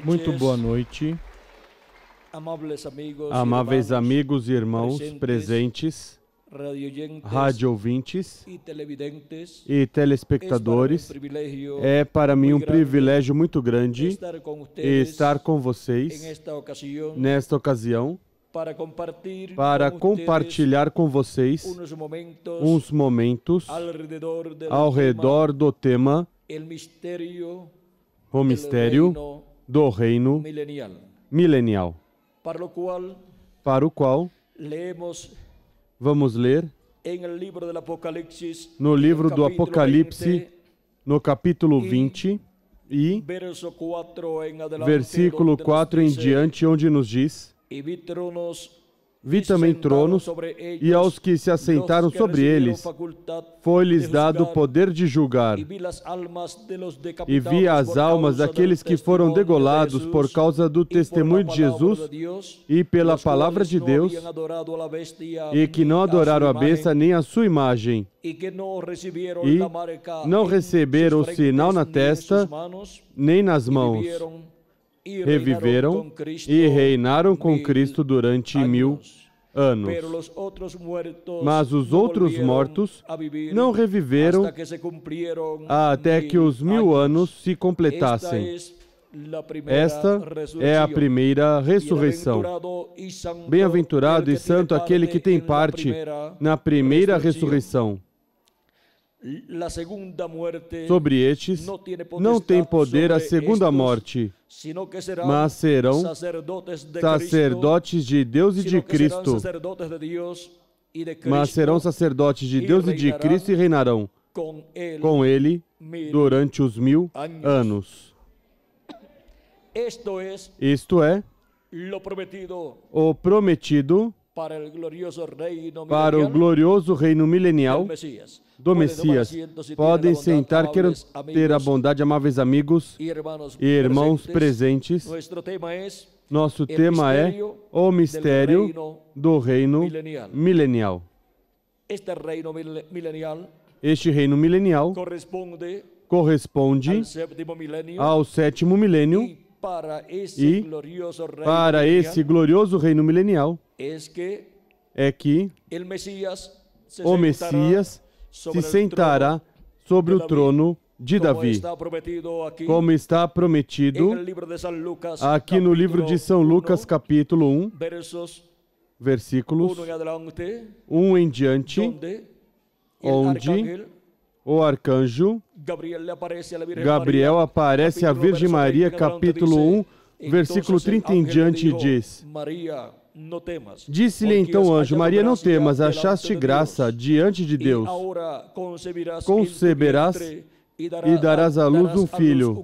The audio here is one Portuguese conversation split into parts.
Muito boa noite, amáveis amigos e irmãos presentes, rádio ouvintes e telespectadores. É para mim um privilégio muito grande estar com vocês nesta ocasião para compartilhar com vocês uns momentos ao redor do tema o mistério do reino milenial, para o qual vamos ler no livro do Apocalipse, no capítulo 20 e versículo 4 em diante, onde nos diz: Vi também tronos, e aos que se assentaram sobre eles foi-lhes dado o poder de julgar. E vi as almas daqueles que foram degolados por causa do testemunho de Jesus e pela palavra de Deus, e que não adoraram a besta nem a sua imagem, e não receberam o sinal na testa nem nas mãos. Reviveram e reinaram com Cristo durante 1000 anos. Mas os outros mortos não reviveram até que os 1000 anos se completassem. Esta é a primeira ressurreição. Bem-aventurado e santo aquele que tem parte na primeira ressurreição. Sobre estes não tem poder a segunda morte, mas serão sacerdotes de Deus e de Cristo. Mas serão sacerdotes de Deus e de Cristo e reinarão com Ele durante os 1000 anos. Isto é o prometido para o glorioso reino milenial do Messias. Podem sentar, quero ter a bondade, amáveis amigos e irmãos presentes. Nosso tema é o mistério do reino milenial. Este reino milenial corresponde ao 7º milênio, e para esse glorioso reino milenial é que o Messias se sentará sobre o trono de Davi, como está prometido aqui no livro de São Lucas, capítulo 1, versículos 1 em diante, onde o arcanjo Gabriel aparece à Virgem Maria, capítulo 1, versículo 30 em diante, e diz: Disse-lhe então o anjo: Maria, não temas, achaste graça diante de Deus. Conceberás e darás à luz um filho,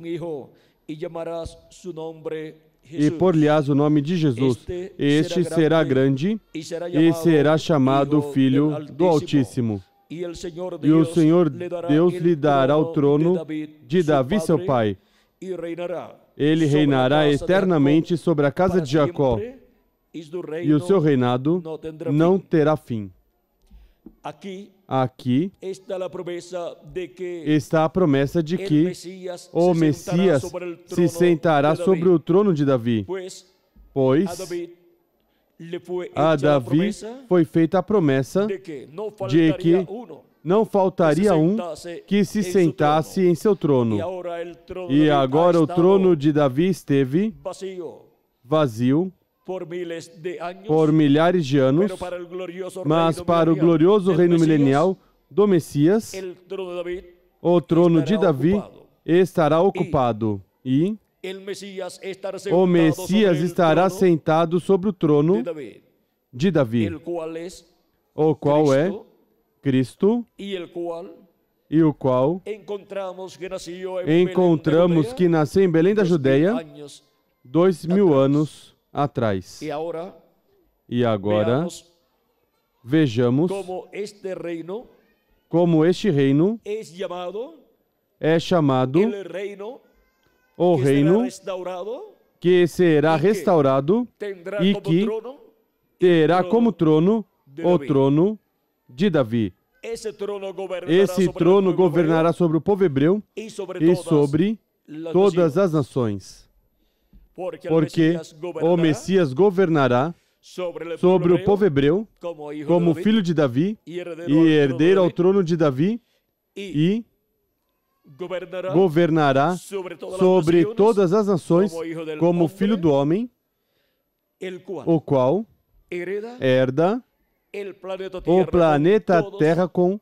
e por-lhe-ás o nome de Jesus. Este será grande e será chamado Filho do Altíssimo. E o Senhor Deus lhe dará o trono de Davi, seu pai. Ele reinará eternamente sobre a casa de Jacó, e o seu reinado não terá fim. Aqui está a promessa de que o Messias se sentará sobre o trono de Davi, pois a Davi foi feita a promessa de que não faltaria um que se sentasse em seu trono. E agora o trono de Davi esteve vazio por milhares de anos, mas para o glorioso reino milenial do Messias, o trono de Davi estará ocupado, e o Messias estará sentado sobre o trono de Davi, o qual é Cristo, e o qual encontramos que nasceu em Belém da Judeia 2000 anos atrás. E agora vejamos como este reino é chamado o reino que será restaurado e que terá como trono o trono de Davi. Esse trono governará sobre o povo hebreu e sobre todas as nações. Porque o Messias governará sobre o povo hebreu como filho de Davi e herdeiro ao trono de Davi e governará sobre todas as nações como filho do homem, o qual herda o planeta Terra com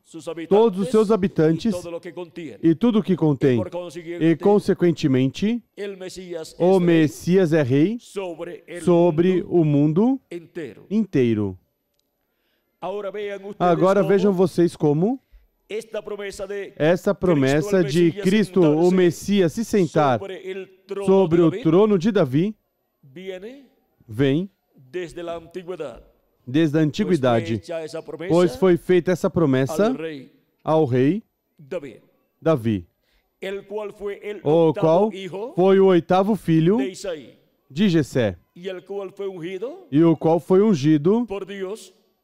todos os seus habitantes e tudo o que contém. E, consequentemente, o Messias é rei sobre o mundo inteiro. Agora vejam vocês como essa promessa de Cristo, o Messias, se sentar sobre o trono de Davi, vem desde a antiguidade, pois foi feita essa promessa ao rei Davi, o qual foi o 8º filho de Jessé, e o qual foi ungido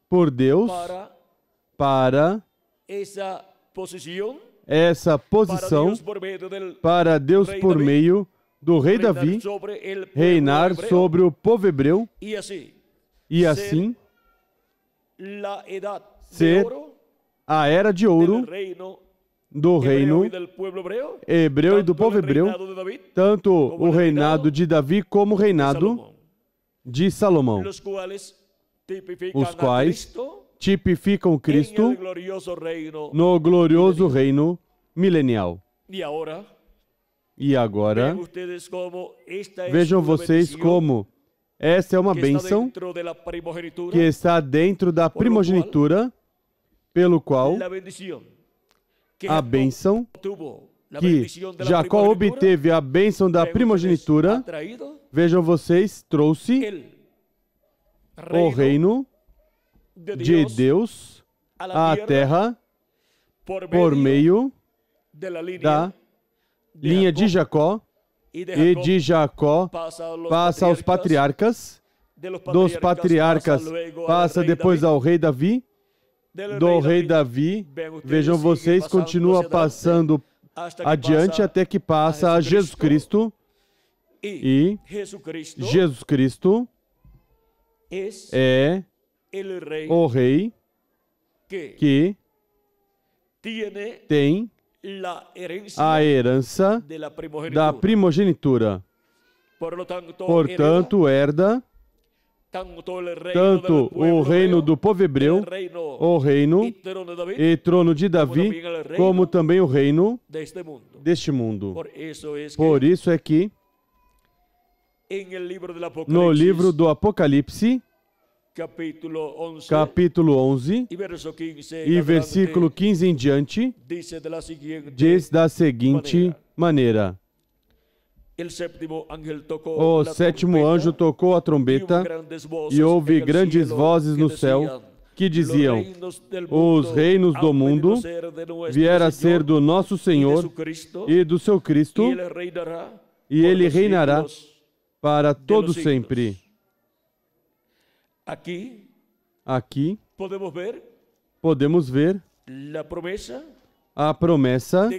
por Deus para essa posição, para Deus por meio do rei Davi reinar sobre o povo hebreu e assim ser a era de ouro do reino hebreu e do povo hebreu, tanto o reinado de Davi como o reinado de Salomão, os quais tipificam Cristo no glorioso reino milenial. E agora, vejam vocês como essa é uma bênção que está dentro da primogenitura, pelo qual a bênção que Jacó obteve, a bênção da primogenitura, vejam vocês, trouxe o reino de Deus à terra por meio da linha de Jacó, e de Jacó passa aos patriarcas, dos patriarcas passa depois ao rei Davi, do rei Davi, vejam vocês, continua passando adiante até que passa a Jesus Cristo, e Jesus Cristo é o rei que tem a herança da primogenitura. Portanto, herda tanto o reino do povo hebreu, o reino e trono de Davi, como também o reino deste mundo. Por isso é que no livro do Apocalipse, capítulo 11, e versículo 15 em diante, diz da seguinte maneira: o 7º anjo tocou a trombeta e houve grandes vozes no céu que diziam: os reinos do mundo vieram a ser do nosso Senhor e do seu Cristo, e ele reinará para todo sempre. Aqui podemos ver a promessa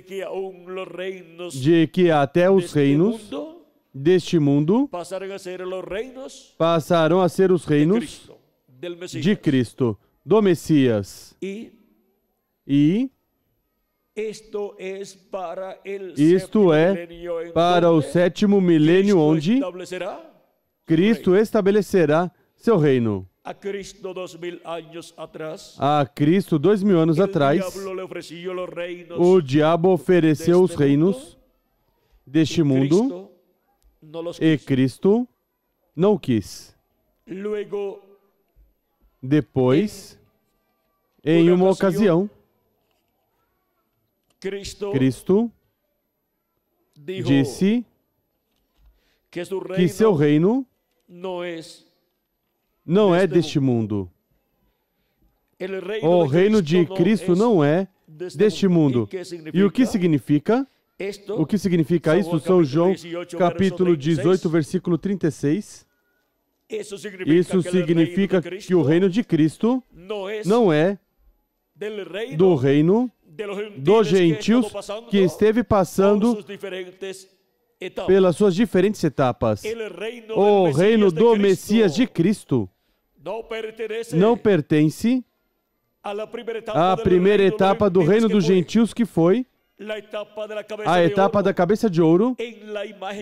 de que até os reinos deste mundo passarão a ser os reinos de Cristo, do Messias. E isto é para o 7º milênio, onde Cristo estabelecerá seu reino. A Cristo 2000 anos atrás, o diabo ofereceu os reinos deste mundo e Cristo não quis. Depois, em uma ocasião, Cristo disse que seu reino não é deste mundo. O reino de Cristo não é deste mundo. E o que significa? O que significa isso? São João, capítulo 18, versículo 36. Isso significa que o reino de Cristo não é do reino dos gentios que esteve passando pelas suas diferentes etapas. O reino do Messias de Cristo não pertence à primeira etapa do reino dos gentios, que foi a etapa da cabeça de ouro,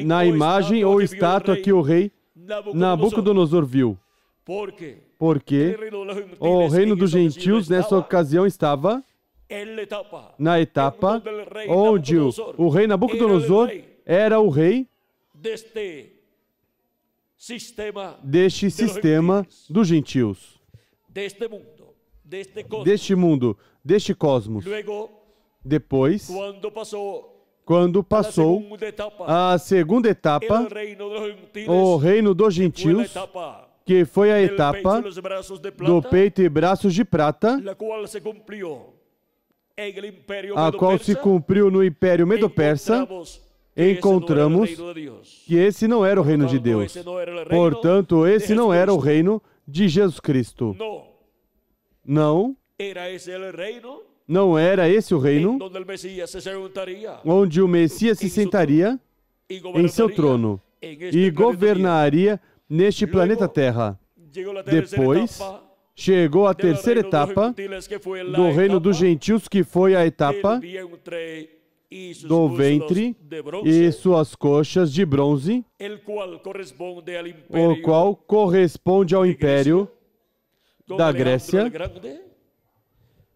na imagem ou estátua que o rei Nabucodonosor viu. Porque o reino dos gentios, nessa ocasião, estava na etapa onde o rei Nabucodonosor era o rei deste sistema dos gentios, deste mundo, deste cosmos. Depois, quando passou a segunda etapa, o reino dos gentios, que foi a etapa do peito e braços de prata, a qual se cumpriu no Império Medo-Persa, encontramos que esse não era o reino de Deus. Portanto, esse não era o reino de Jesus Cristo. Não. Não era esse o reino onde o Messias se sentaria em seu trono e governaria neste planeta Terra. Depois, chegou a terceira etapa do reino dos gentios, que foi a etapa do ventre e suas coxas de bronze, o qual corresponde ao Império da Grécia,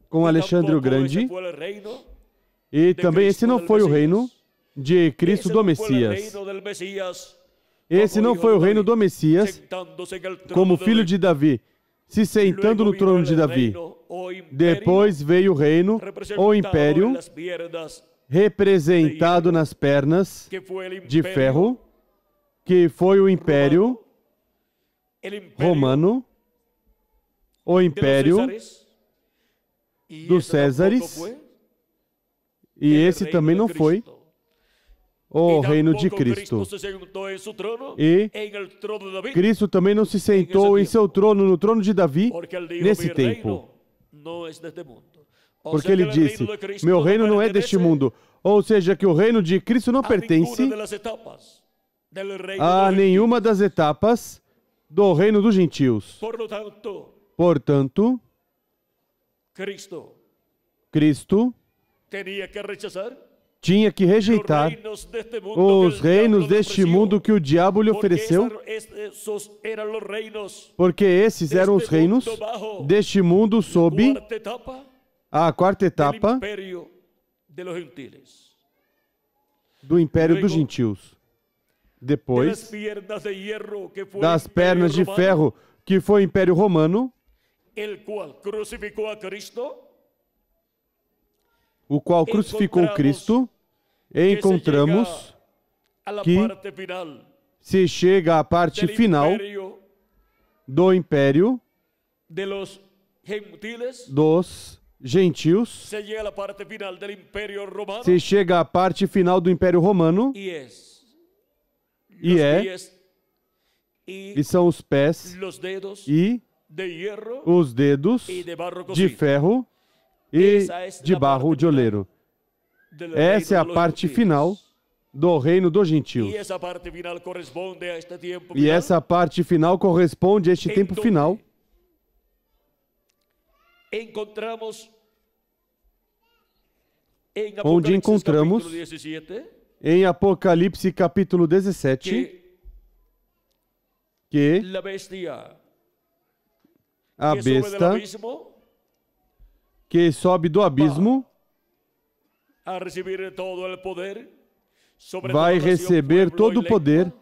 com Alexandre o Grande. E também esse não foi o reino de Cristo do Messias. Esse não foi o reino do Messias como filho de Davi, se sentando no trono de Davi. Depois veio o reino, o império, representado nas pernas de ferro, que foi o império romano, o império dos Césares, e esse também não foi o reino de Cristo. E Cristo também não se sentou em seu trono, no trono de Davi, nesse tempo. Porque ele disse, meu reino não é deste mundo. Ou seja, que o reino de Cristo não pertence a nenhuma das etapas do reino dos gentios. Portanto, Cristo tinha que rejeitar os reinos deste mundo que o diabo lhe ofereceu, porque esses eram os reinos deste mundo sob a quarta etapa do Império dos Gentios. Depois, das pernas de ferro, que foi o Império Romano, o qual crucificou Cristo, encontramos que se chega à parte final do Império dos Gentios, se chega à parte final do Império Romano, e são os pés e os dedos de ferro e de barro de oleiro. Essa é a parte final do reino dos gentios. E essa parte final corresponde a este tempo final, onde encontramos em Apocalipse capítulo 17 que a besta que sobe do abismo vai receber todo o poder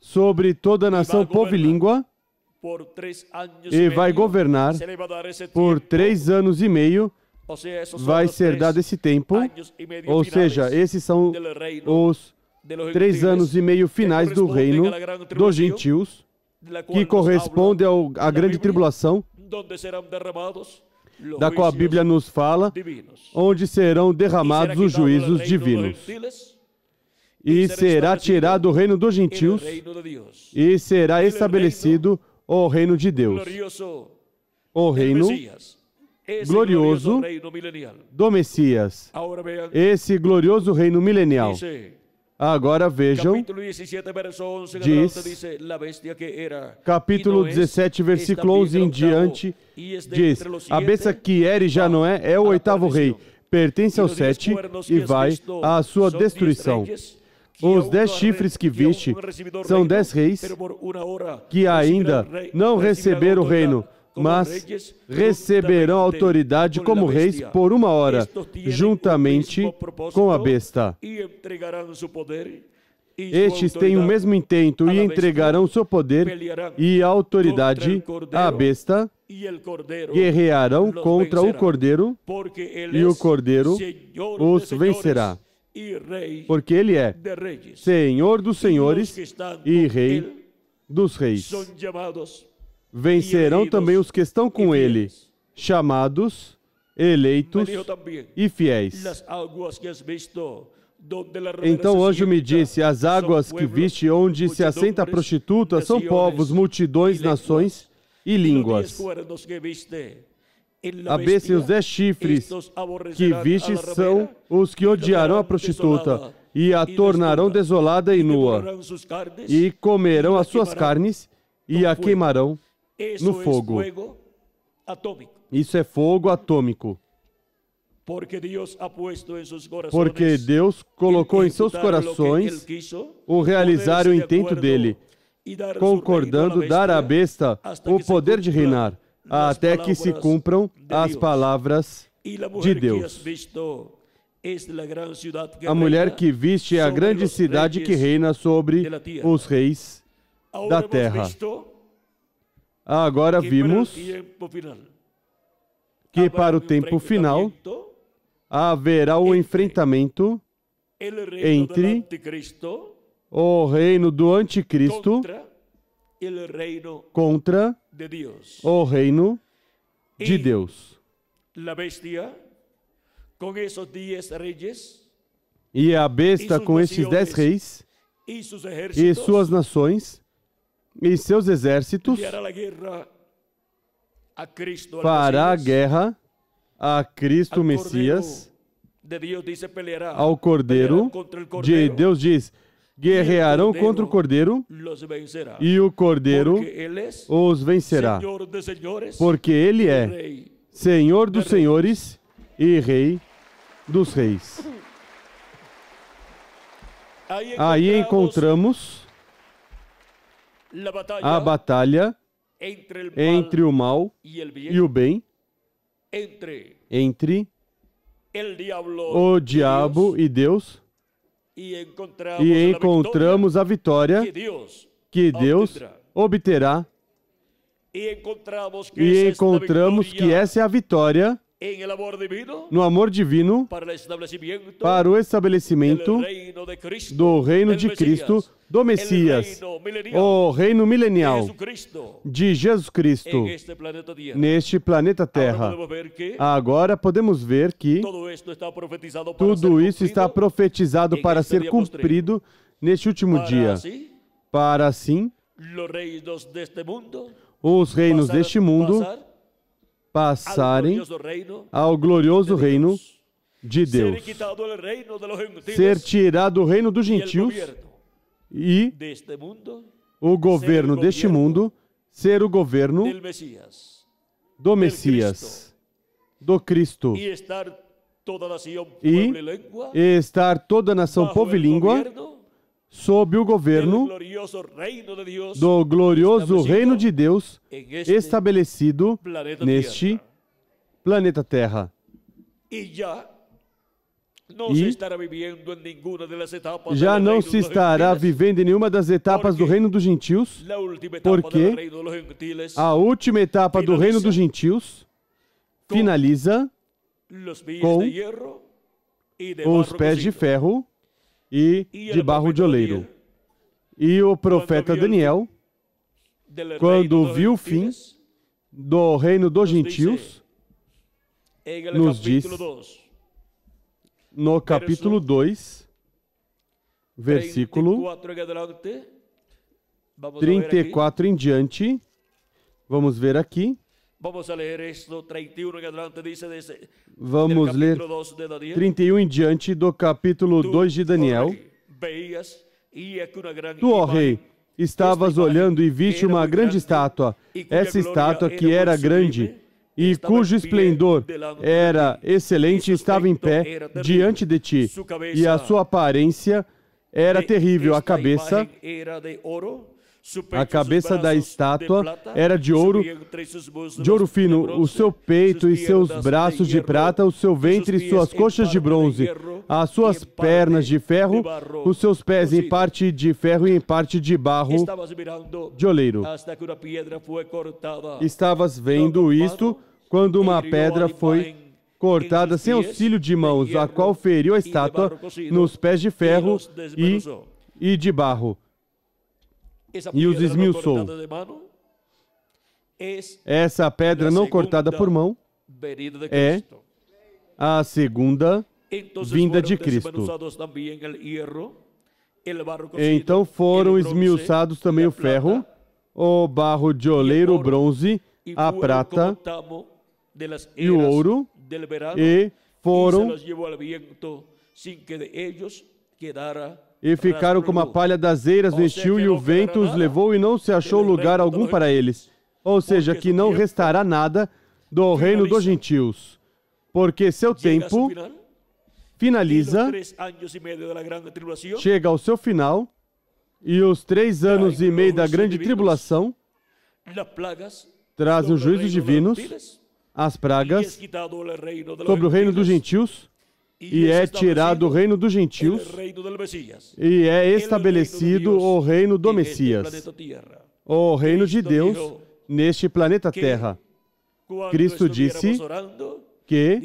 sobre toda a nação, povo e língua, e vai governar por 3 anos e meio. Vai ser dado esse tempo, ou seja, esses são os 3 anos e meio finais do reino dos gentios, que corresponde à grande tribulação, da qual a Bíblia nos fala, onde serão derramados os juízos divinos. E será tirado o reino dos gentios, e será estabelecido o reino de Deus, o reino glorioso do Messias, esse glorioso reino milenial. Agora vejam, diz, capítulo 17, versículo 11 em diante, diz, a besta que era e já não é o oitavo rei, pertence ao 7 e vai à sua destruição. Os 10 chifres que viste são 10 reis que ainda não receberam o reino, mas receberão autoridade como reis por 1 hora, juntamente com a besta. Estes têm o mesmo intento e entregarão seu poder e autoridade à besta, guerrearão contra o cordeiro, e o cordeiro os vencerá. Porque ele é Senhor dos senhores e Rei dos reis. Vencerão também os que estão com ele, chamados, eleitos e fiéis. Então o anjo me disse, as águas que viste onde se assenta a prostituta são povos, multidões, nações e línguas. A besta e os 10 chifres que viste são os que odiarão a prostituta e a tornarão desolada e nua, e comerão as suas carnes e a queimarão no fogo. Isso é fogo atômico. Porque Deus colocou em seus corações o realizar o intento dele, concordando dar à besta o poder de reinar, até que se cumpram as palavras de Deus. A mulher que viste é a grande cidade que reina sobre os reis da terra. Agora vimos que para o tempo final haverá o enfrentamento entre o reino do anticristo contra o reino de Deus. E a besta com esses 10 reis e suas nações e seus exércitos fará a guerra a Cristo Messias, ao Cordeiro. De Deus diz, guerrearão contra o Cordeiro e o Cordeiro os vencerá, porque ele é Senhor dos senhores e Rei dos reis. Aí encontramos a batalha entre o mal e o bem, entre o diabo e Deus, e encontramos a vitória que Deus obterá, e encontramos que essa é a vitória no amor divino para o estabelecimento do reino de Cristo, do Messias, o reino milenial de Jesus Cristo neste planeta Terra. Agora podemos ver que tudo isso está profetizado para ser cumprido neste último dia, para assim os reinos deste mundo passarem ao glorioso reino de Deus, ser tirado o reino dos gentios e o governo deste mundo ser o governo do Messias, do Cristo, e estar toda nação, povo e língua sob o governo do glorioso reino de Deus estabelecido neste planeta Terra. E já não se estará vivendo em nenhuma das etapas do reino dos gentios, porque a última etapa do reino dos gentios finaliza com os pés de ferro e de barro de oleiro. E o profeta Daniel, quando viu o fim do reino dos gentios, nos diz, no capítulo 2, versículo 34 em diante, vamos ver aqui. Vamos ler 31 em diante do capítulo 2 de Daniel. Tu, ó rei, estavas olhando e viste uma grande estátua. Essa estátua que era grande e cujo esplendor era excelente estava em pé diante de ti. E a sua aparência era terrível. A cabeça da estátua era de ouro fino, o seu peito e seus braços de prata, o seu ventre e suas coxas de bronze, as suas pernas de ferro, os seus pés em parte de ferro e em parte de barro de oleiro. Estavas vendo isto quando uma pedra foi cortada sem auxílio de mãos, a qual feriu a estátua nos pés de ferro e de barro, e os esmiuçou. Essa pedra não cortada por mão é a segunda vinda de Cristo. Então foram esmiuçados também o ferro, o barro de oleiro, o bronze, a prata e o ouro, e foram e ficaram como a palha das eiras no estio, e o vento os levou e não se achou lugar algum para eles. Ou seja, que não restará nada do reino dos gentios, porque seu tempo finaliza, chega ao seu final, e os 3 anos e meio da grande tribulação trazem os juízos divinos, as pragas sobre o reino dos gentios, e é tirado o reino dos gentios, e é estabelecido o reino do Messias, o reino de Deus neste planeta Terra. Cristo disse que,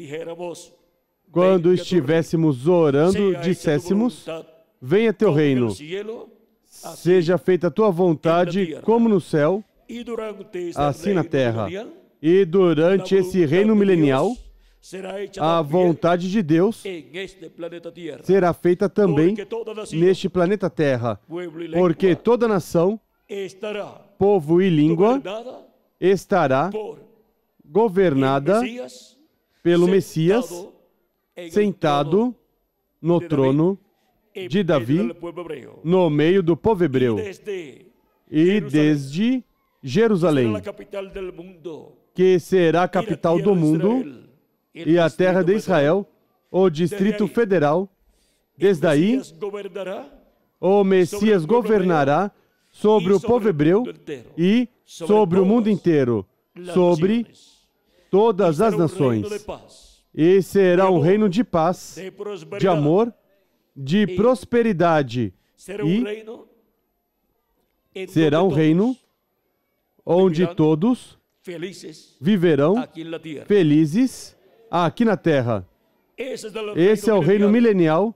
quando estivéssemos orando, disséssemos: venha teu reino, seja feita a tua vontade, como no céu, assim na terra. E durante esse reino milenial, a vontade de Deus será feita também neste planeta Terra, porque toda nação, povo e língua estará governada pelo Messias sentado no trono de Davi, no meio do povo hebreu. E desde Jerusalém, que será a capital do mundo, e a terra de Israel, o Distrito Federal, desde aí, o Messias governará sobre o povo hebreu e sobre o mundo inteiro, sobre todas as nações. E será um reino de paz, de amor, de prosperidade, e será um reino onde todos viverão felizes aqui na terra. Esse é o reino milenial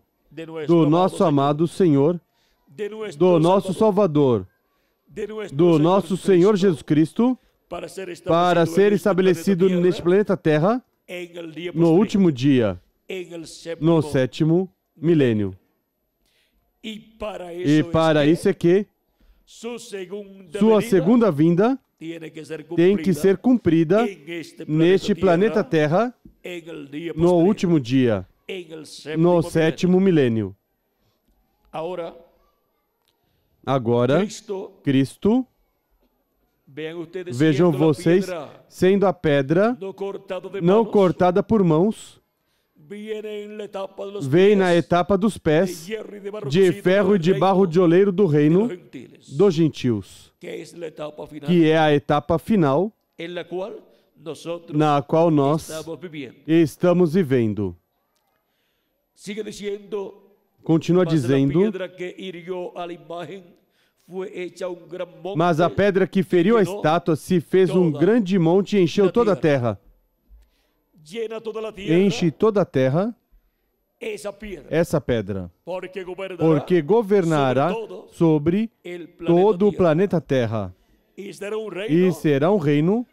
do nosso amado Senhor, do nosso Salvador, do nosso Senhor Jesus Cristo, para ser estabelecido neste planeta Terra no último dia, no 7º milênio. E para isso é que sua segunda vinda tem que ser cumprida neste planeta Terra no último dia, no 7º milênio. Agora, Cristo, vejam vocês, sendo a pedra não cortada por mãos, vem na etapa dos pés, de ferro e de barro de oleiro do reino dos gentios, que é a etapa final na qual nós estamos vivendo. Continua dizendo: mas a pedra que feriu a estátua se fez um grande monte e encheu toda a terra. Enche toda a terra essa pedra, porque governará sobre todo o planeta Terra. E será um reino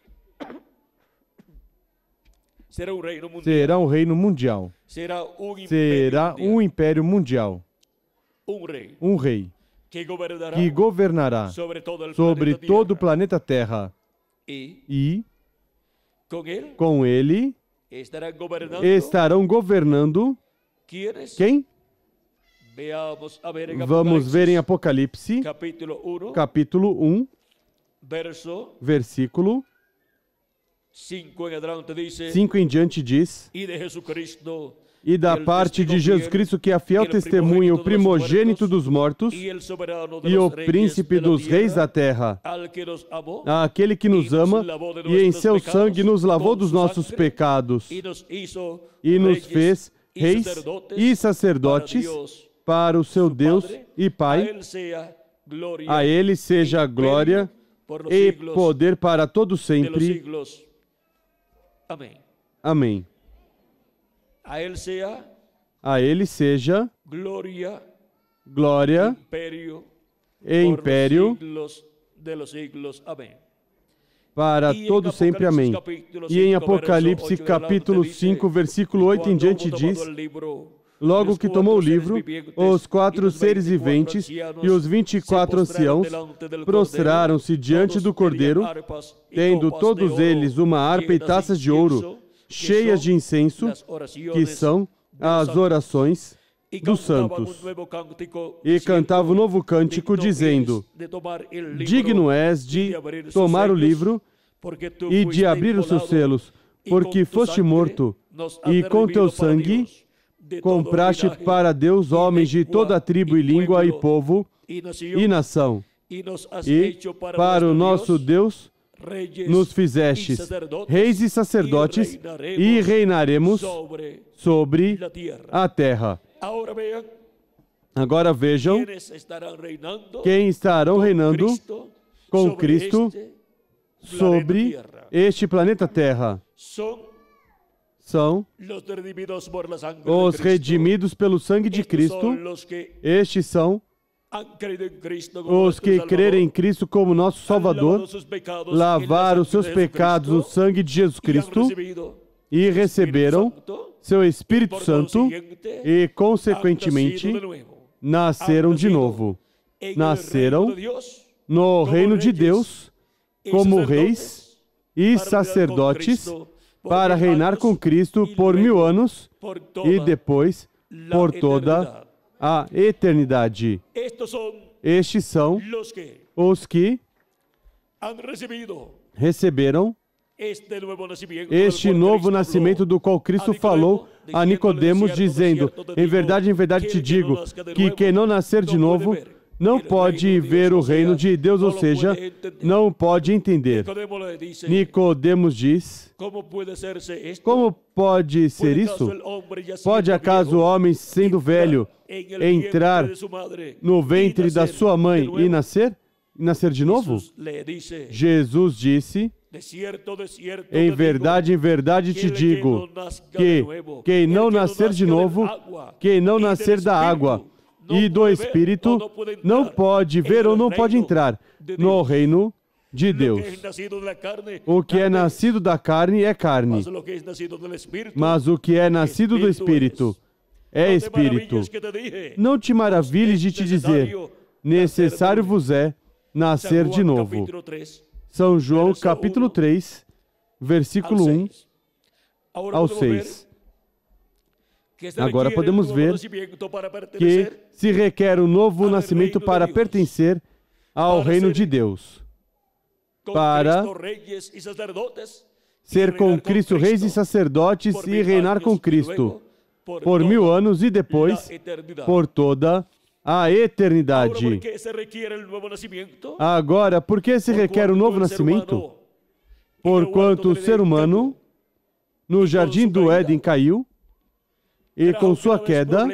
mundial. Será um império mundial. Um rei que governará sobre todo o planeta Terra. E com ele estarão governando quem? Vamos ver em Apocalipse, capítulo 1, versículo 5 em diante diz: e da parte de Jesus Cristo, que é a fiel testemunha, o primogênito dos mortos e o príncipe dos reis da terra, aquele que nos ama e em seu sangue nos lavou dos nossos pecados e nos fez reis e sacerdotes para o seu Deus e Pai. A Ele seja glória e poder para todo sempre. Amém. A Ele seja glória e império para todo sempre. Amém. E em Apocalipse capítulo 5, versículo 8 em diante diz: logo que tomou o livro, os 4 seres viventes e os 24 anciãos prostraram-se diante do Cordeiro, tendo todos eles uma harpa e taças de ouro cheias de incenso, que são as orações dos santos. E cantava um novo cântico, dizendo: digno és de tomar o livro e de abrir os seus selos, porque foste morto, e com teu sangue compraste para Deus homens de toda a tribo e língua e povo e nação. E para o nosso Deus nos fizestes reis e sacerdotes, e reinaremos sobre a terra. Agora vejam quem estarão reinando com Cristo sobre este planeta Terra. São os redimidos pelo sangue de Cristo. Estes são os que crerem em Cristo como nosso Salvador, lavaram os seus pecados no sangue de Jesus Cristo e receberam seu Espírito Santo e, consequentemente, nasceram de novo. Nasceram no reino de Deus como reis e sacerdotes para reinar com Cristo por 1000 anos e depois por toda a eternidade. Estes são os que receberam este novo nascimento do qual Cristo falou a Nicodemos, dizendo: em verdade te digo, que quem não nascer de novo não pode ver o reino de Deus, ou seja, não pode entender. Nicodemos diz: como pode ser isso? Pode acaso o homem, sendo velho, entrar no ventre da sua mãe e nascer? Nascer de novo? Jesus disse: em verdade te digo, que quem não nascer de novo, quem não nascer da água e do Espírito, não pode ver ou não pode entrar no reino de Deus. O que é nascido da carne é carne, mas o que é nascido do Espírito é Espírito. Não te maravilhes de te dizer: necessário vos é nascer de novo. São João capítulo 3, versículo 1 ao 6. Agora podemos ver que se requer um novo nascimento para pertencer ao reino de Deus, para ser com Cristo reis e sacerdotes e reinar com Cristo por 1000 anos e depois por toda a eternidade. Agora, por que se requer um novo nascimento? Porquanto o ser humano no jardim do Éden caiu e com sua queda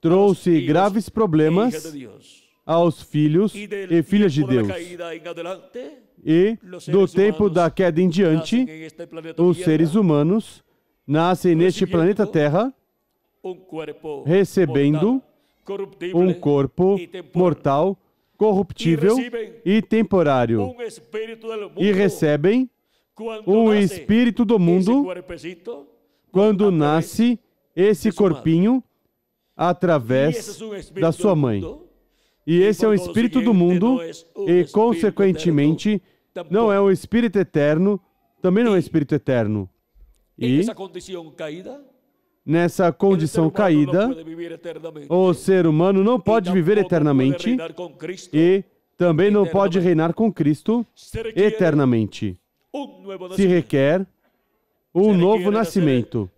trouxe graves problemas aos filhos e filhas de Deus. E do tempo da queda em diante, os seres humanos nascem neste planeta Terra recebendo um corpo mortal, corruptível e temporário, e recebem um espírito do mundo quando nasce esse corpinho através da sua mãe. E esse é um espírito do mundo e, consequentemente, não é um espírito eterno, também não é um espírito eterno. E nessa condição caída, o ser humano não pode viver eternamente e também não pode reinar com Cristo eternamente. Se requer um novo nascimento.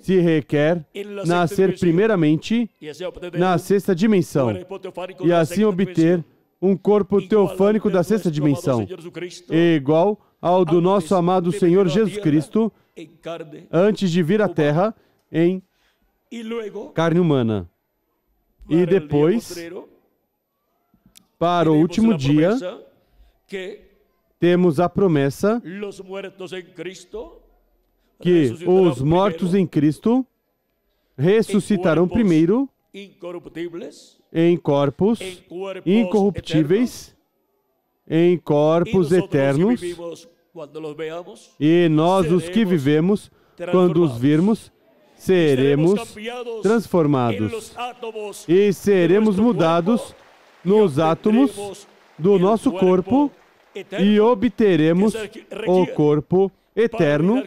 Se requer nascer primeiramente na sexta dimensão e assim obter um corpo teofânico da sexta dimensão, igual ao do nosso amado Senhor Jesus Cristo, antes de vir à Terra em carne humana. E depois, para o último dia, temos a promessa que os mortos em Cristo ressuscitarão primeiro em corpos incorruptíveis, em corpos eternos, e nós, os que vivemos, quando os virmos, seremos transformados e seremos mudados nos átomos do nosso corpo e obteremos o corpo eterno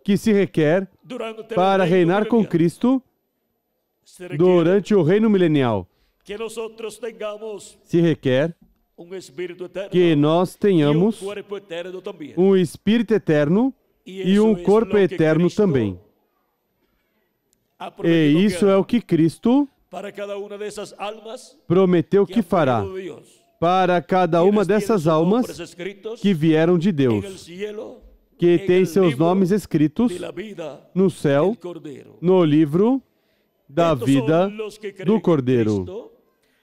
que se requer para reinar com Cristo durante o reino milenial. Se requer que nós tenhamos um espírito eterno e um corpo eterno também. E isso é o que Cristo prometeu que fará para cada uma dessas almas que vieram de Deus, que tem seus nomes escritos no céu, no livro da vida do Cordeiro.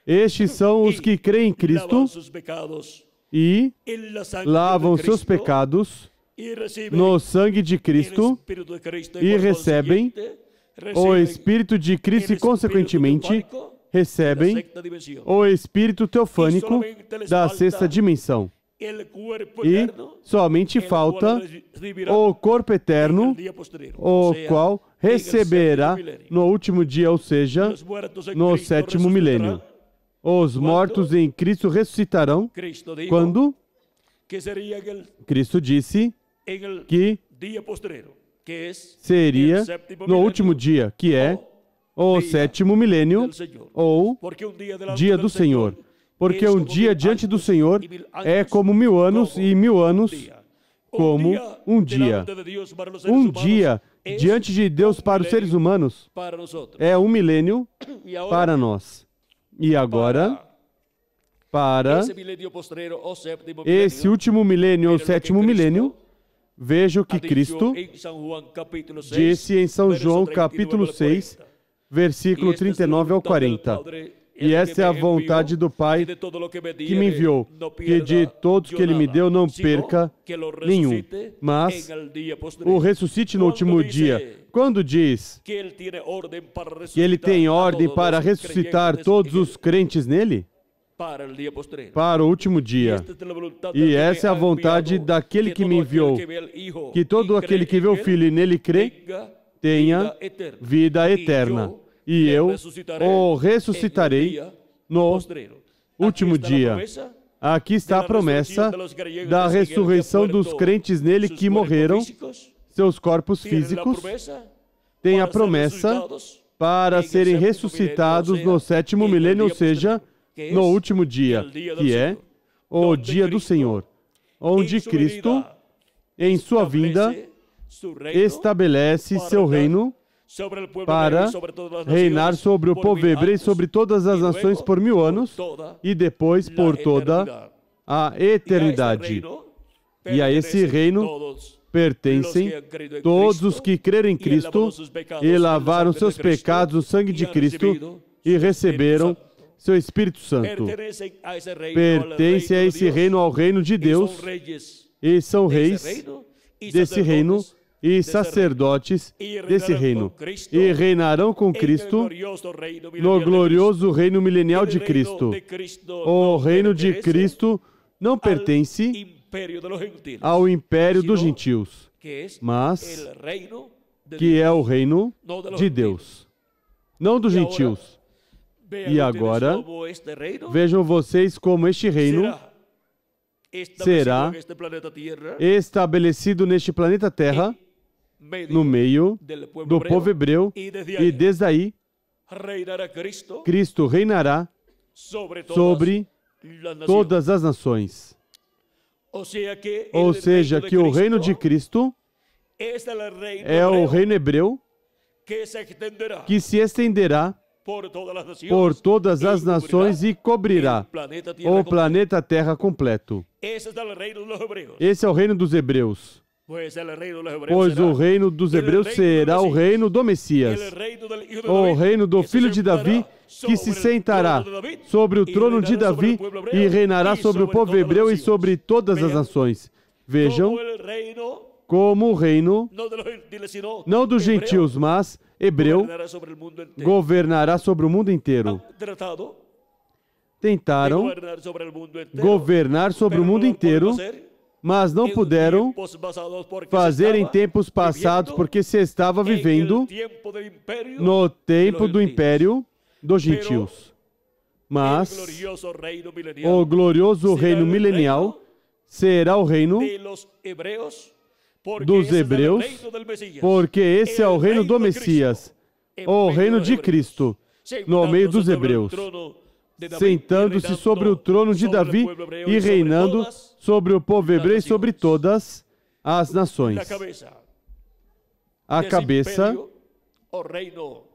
Estes são os que creem em Cristo e lavam seus pecados no sangue de Cristo e recebem o Espírito de Cristo e, consequentemente, recebem o Espírito teofânico da sexta dimensão. E somente falta o corpo eterno, o qual receberá no último dia, ou seja, no sétimo milênio. Os mortos em Cristo ressuscitarão quando? Cristo disse que seria no último dia, que é o sétimo milênio, ou dia do Senhor. Porque um dia diante do Senhor é como 1000 anos, e 1000 anos como um dia. Um dia diante de Deus para os seres humanos é 1 milênio para nós. E agora, para esse último milênio, ou sétimo milênio, veja o que Cristo disse em São João, capítulo 6, versículo 39 ao 40. E essa é a vontade do Pai que me enviou, que de todos que Ele me deu não perca nenhum, mas o ressuscite no último dia. Quando diz que Ele tem ordem para ressuscitar todos os crentes nele? Para o último dia. E essa é a vontade daquele que me enviou, que todo aquele que vê o Filho e nele crê, tenha vida eterna. E eu o ressuscitarei no último dia. Aqui está a promessa da ressurreição dos crentes nele que morreram, seus corpos físicos. Tem a promessa para serem ressuscitados no sétimo milênio, ou seja, no último dia, que é o dia do Senhor, onde Cristo, em sua vinda, estabelece seu reino para reinar sobre o povo hebreu e sobre todas as nações por 1000 anos e depois por toda a eternidade. E a esse reino pertencem todos os que creram em Cristo e lavaram seus pecados no sangue de Cristo e receberam seu Espírito Santo. Pertence a esse reino, ao reino de Deus, e são reis desse reino e sacerdotes desse reino, e reinarão com Cristo no glorioso reino milenial de Cristo. O reino de Cristo não pertence ao império dos gentios, mas que é o reino de Deus, não dos gentios. E agora, vejam vocês como este reino será estabelecido neste planeta Terra no meio do povo hebreu, e desde aí Cristo reinará sobre todas as nações. Ou seja, que o reino de Cristo é o reino hebreu que se estenderá por todas as nações e cobrirá o planeta Terra completo. Esse é o reino dos hebreus. Pois o reino dos hebreus será o reino do Messias, o reino do filho de Davi, que se sentará sobre o trono de Davi e reinará sobre o povo hebreu e sobre todas as nações. Vejam como o reino, não dos gentios, mas hebreu, governará sobre o mundo inteiro. Tentaram governar sobre o mundo inteiro, mas não puderam fazer em tempos passados, porque se estava vivendo no tempo do império dos gentios. Mas o glorioso reino milenial será o reino dos hebreus, porque esse é o reino do Messias, o reino de Cristo, no meio dos hebreus, sentando-se sobre o trono de Davi e reinando sobre o povo hebreu e sobre todas as nações. A cabeça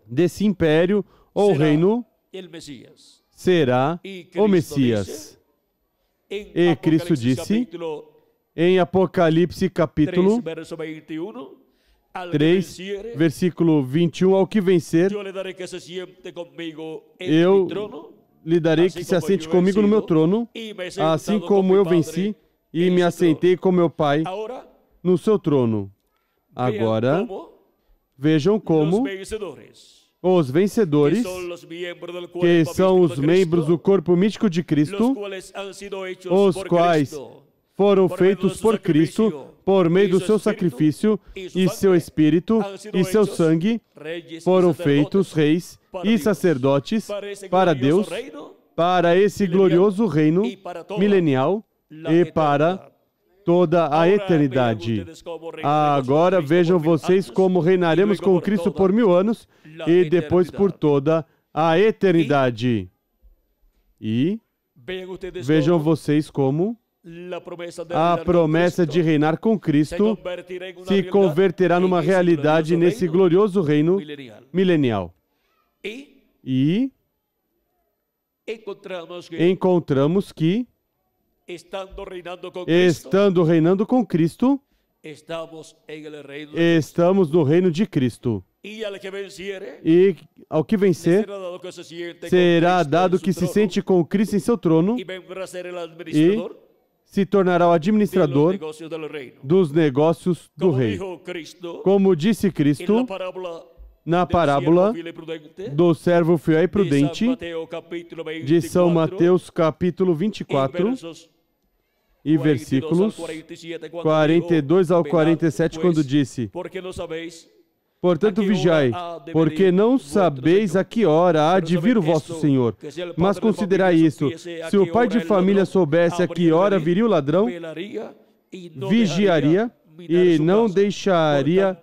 desse império, ou reino, será o Messias. E Cristo disse em Apocalipse capítulo 3, versículo 21, ao que vencer, eu lhe darei que se assente comigo no meu trono, assim como eu venci e me assentei com meu Pai no seu trono. Agora, vejam como os vencedores, que são os membros do corpo místico de Cristo, os quais foram feitos por Cristo, por meio do seu sacrifício e seu Espírito e seu sangue, foram feitos reis e sacerdotes para Deus, para esse glorioso reino milenial e para toda a eternidade. Agora vejam vocês como reinaremos com Cristo por 1000 anos e depois por toda a eternidade. E vejam vocês como a promessa de reinar com Cristo se converterá numa realidade nesse glorioso reino milenial. E encontramos que, estando reinando com Cristo, estamos no reino de Cristo. E ao que vencer, será dado que se sente com Cristo em seu trono e se tornará o administrador dos negócios do rei. Como disse Cristo na parábola do servo fiel e prudente de São Mateus, capítulo 24, e versículos 42 ao 47, quando disse: portanto, vigiai, porque não sabeis a que hora há de vir o vosso Senhor. Mas considerai isto: se o pai de família soubesse a que hora viria o ladrão, vigiaria e não deixaria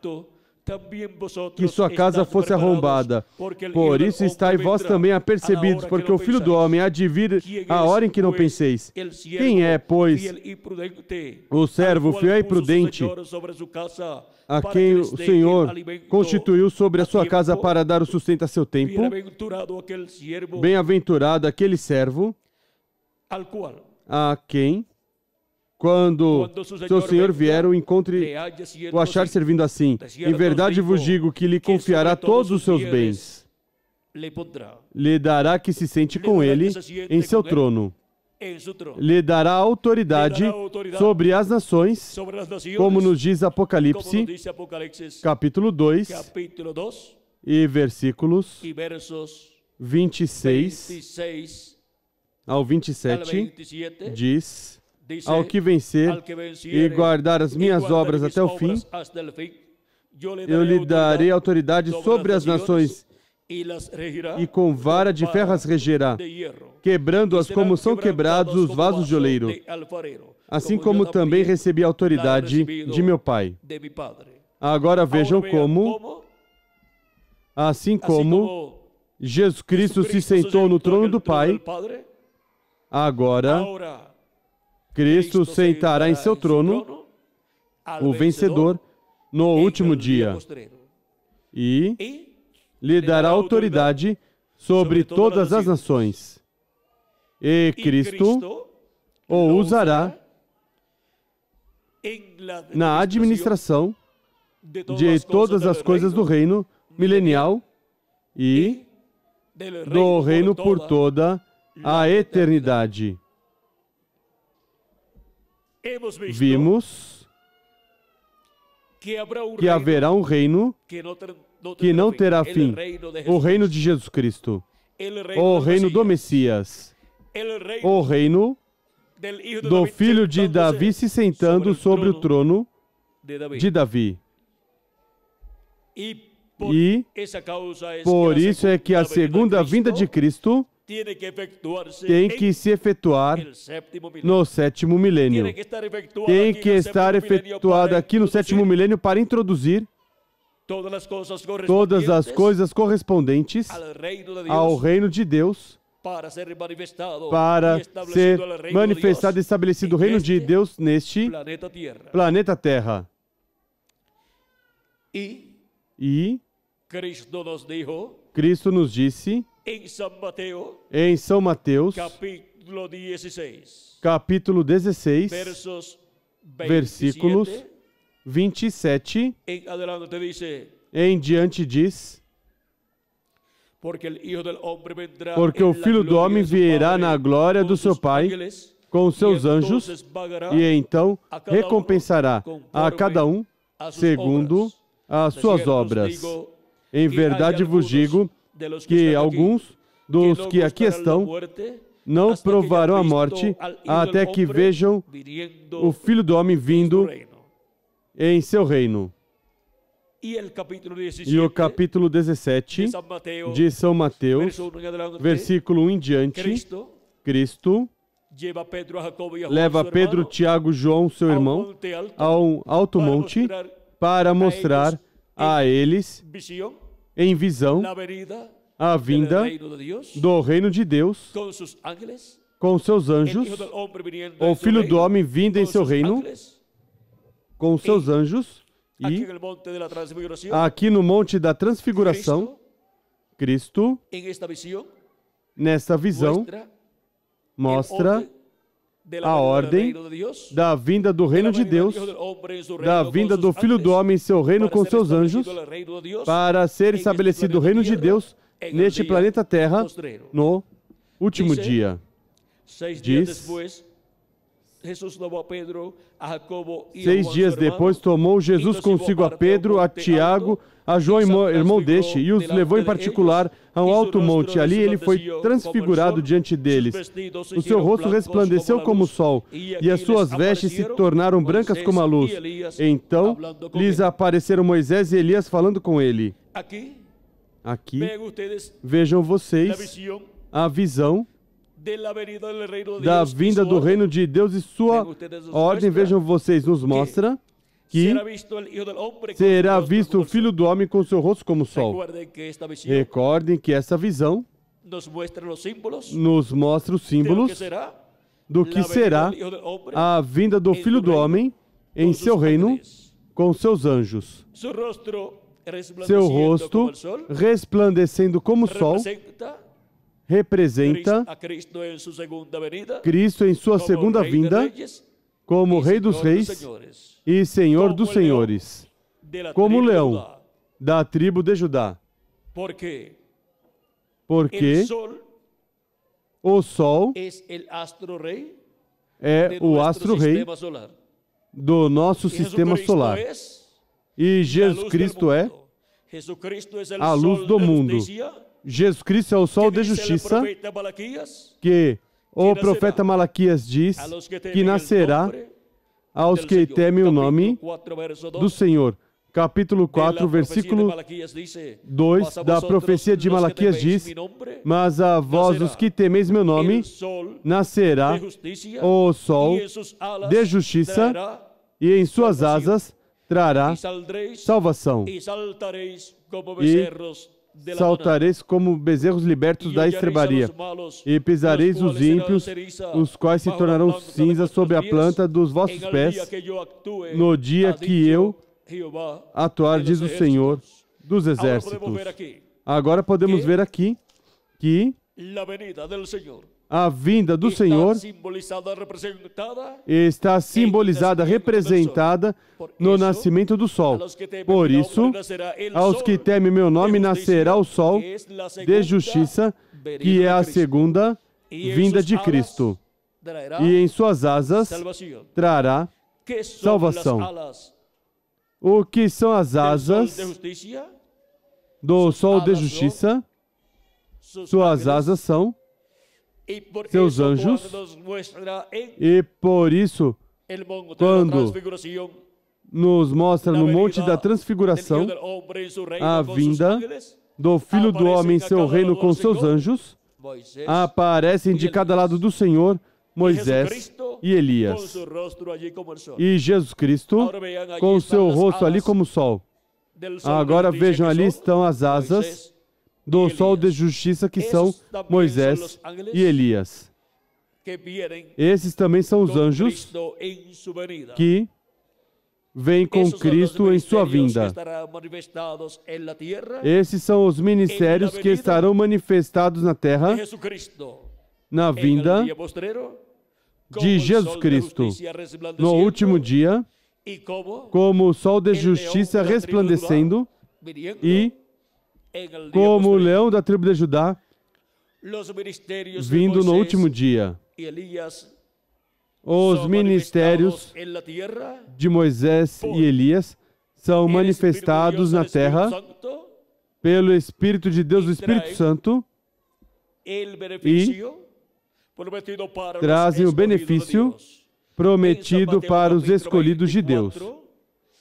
que sua casa fosse arrombada. Por isso estai vós também apercebidos, porque o Filho do Homem há de vir a hora em que não penseis. Quem é, pois, o servo fiel e prudente, a quem o Senhor constituiu sobre a sua casa para dar o sustento a seu tempo? Bem-aventurado aquele servo a quem, quando seu Senhor vier, o encontre, o achar servindo assim. Em verdade vos digo que lhe confiará todos os seus bens. Lhe dará que se sente com ele em seu trono. Lhe dará autoridade sobre as nações, como nos diz Apocalipse, capítulo 2, e versículos 26 ao 27, diz: ao que vencer e guardar as minhas obras até o fim, eu lhe darei autoridade sobre as nações, e com vara de ferro as regerá, quebrando-as como são quebrados os vasos de oleiro, assim como também recebi a autoridade de meu Pai. Agora vejam como, assim como Jesus Cristo se sentou no trono do Pai, agora Cristo sentará em seu trono, o vencedor, no último dia, e lhe dará autoridade sobre todas as nações. E Cristo o usará na administração de todas as coisas do reino milenial e do reino por toda a eternidade. Vimos que haverá um reino que não terá fim, o reino de Jesus Cristo, o reino do Messias, o reino do filho de Davi se sentando sobre o trono de Davi. E por isso é que a segunda vinda de Cristo tem que se efetuar no sétimo milênio. Tem que estar efetuada aqui no sétimo milênio para introduzir todas as coisas correspondentes ao reino de Deus, para ser manifestado e estabelecido o reino de Deus neste planeta Terra. E Cristo nos disse em São Mateus, capítulo 16, versículos 27 em diante diz: porque o Filho do Homem virá na glória do seu Pai com os seus anjos, e então recompensará a cada um segundo as suas obras. Em verdade vos digo que alguns dos que aqui estão não provarão a morte até que vejam o Filho do Homem vindo em seu reino. E o capítulo 17 de São Mateus, versículo 1 em diante, Cristo leva Pedro, Tiago, João, seu irmão, a um alto monte para mostrar a eles, em visão, a vinda do reino de Deus com seus anjos, o Filho do Homem vindo em seu reino com seus anjos. E aqui no Monte da Transfiguração, Cristo, nesta visão, mostra a ordem da vinda do reino de Deus, da vinda do Filho do Homem em seu reino com seus anjos, para ser estabelecido o reino de Deus neste planeta Terra no último dia. Diz: 6 dias depois tomou Jesus consigo a Pedro, a Tiago, a João, irmão deste, e os levou em particular a um alto monte. Ali ele foi transfigurado diante deles. O seu rosto resplandeceu como o sol, e as suas vestes se tornaram brancas como a luz. Então lhes apareceram Moisés e Elias falando com ele. Aqui, vejam vocês a visão da vinda do reino de Deus e sua ordem. Vejam vocês, nos mostra que será visto o Filho do Homem com seu rosto como o sol. Recordem que essa visão nos mostra os símbolos do que será a vinda do Filho do Homem em seu reino com seus anjos. Seu rosto resplandecendo como o sol representa Cristo em sua segunda vinda como Rei dos Reis e Senhor dos Senhores, como leão da tribo de Judá. Porque o Sol é o astro-rei do nosso sistema solar. E Jesus Cristo é a luz do mundo. Jesus Cristo é o sol de justiça, que o profeta Malaquias diz que nascerá aos que temem o nome do Senhor. Capítulo 4, versículo 2 da profecia de Malaquias diz: mas a vós, os que temeis meu nome, nascerá o sol de justiça, e em suas asas trará salvação, e saltareis como bezerros libertos da estrebaria, e pisareis os ímpios, os quais se tornarão cinza sob a planta dos vossos pés, no dia que eu atuar, diz o Senhor dos exércitos. Agora podemos ver aqui que a vinda do Senhor está simbolizada, representada no nascimento do sol. Por isso, aos que temem meu nome, nascerá o sol de justiça, que é a segunda vinda de Cristo. E em suas asas trará salvação. O que são as asas do sol de justiça? Suas asas são seus anjos, e por isso, quando nos mostra no Monte da Transfiguração a vinda do Filho do Homem em seu reino com seus anjos, aparecem de cada lado do Senhor Moisés e Elias, e Jesus Cristo com seu rosto ali como o sol. Agora vejam, ali estão as asas do sol de justiça, que são Moisés e Elias. Esses também são os anjos que vêm com Cristo em sua vinda. Esses são os ministérios que estarão manifestados na terra na vinda de Jesus Cristo. No último dia, como o sol de justiça resplandecendo, e como o leão da tribo de Judá, vindo no último dia. Os ministérios de Moisés e Elias são manifestados na terra pelo Espírito de Deus, o Espírito Santo, e trazem o benefício prometido para os escolhidos de Deus.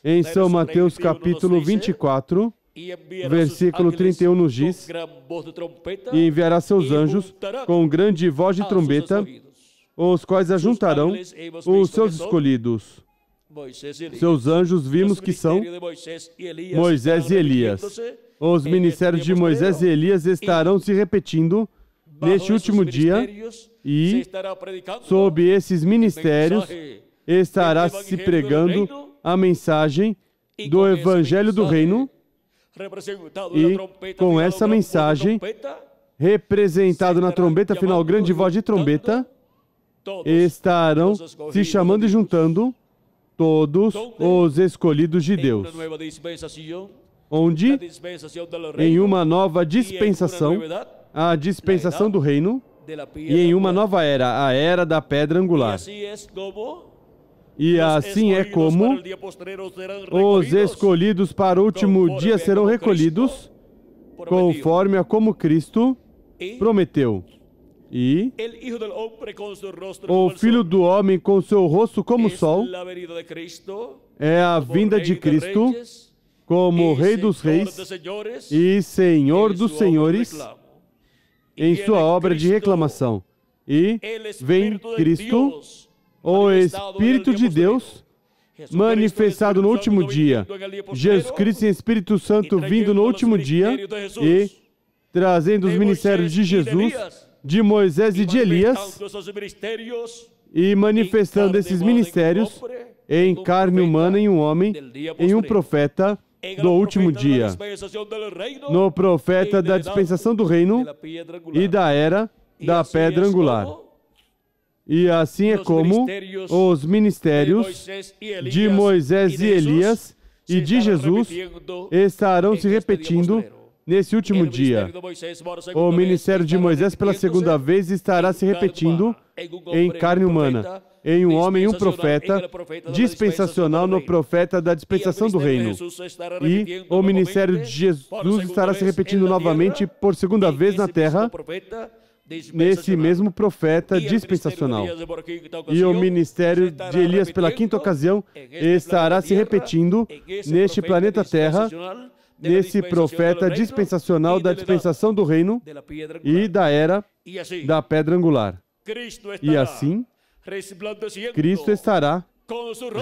Em São Mateus capítulo 24, versículo 31 nos diz: e enviará seus anjos com grande voz de trombeta, os quais ajuntarão os seus escolhidos. Seus anjos vimos que são Moisés e Elias. Os ministérios de Moisés e Elias estarão se repetindo neste último dia, e sob esses ministérios estará se pregando a mensagem do Evangelho do Reino. E com essa mensagem, representado na trombeta final, grande voz de trombeta, estarão se chamando e juntando todos os escolhidos de Deus. Onde, em uma nova dispensação, a dispensação do reino, e em uma nova era, a era da pedra angular. E assim é como os escolhidos para o último dia serão recolhidos, conforme a como Cristo prometeu. E o Filho do Homem com seu rosto como o sol é a vinda de Cristo como Rei dos Reis e Senhor dos Senhores em sua obra de reclamação. E vem Cristo, o Espírito de Deus, manifestado no último dia. Jesus Cristo em Espírito Santo vindo no último dia e trazendo os ministérios de Jesus, de Moisés e de Elias, e manifestando esses ministérios em carne humana, em um homem, em um profeta do último dia, no profeta da dispensação do reino e da era da pedra angular. E assim é como os ministérios de Moisés e Elias e de Jesus estarão se repetindo nesse último dia. O ministério de Moisés pela segunda vez estará se repetindo em carne humana, em um homem e um profeta dispensacional no profeta da dispensação do reino. E o ministério de Jesus estará se repetindo novamente por segunda vez na terra, nesse mesmo profeta dispensacional. E o ministério de Elias pela quinta ocasião estará se repetindo neste planeta Terra, nesse profeta dispensacional da dispensação do reino e da era da pedra angular. E assim, Cristo estará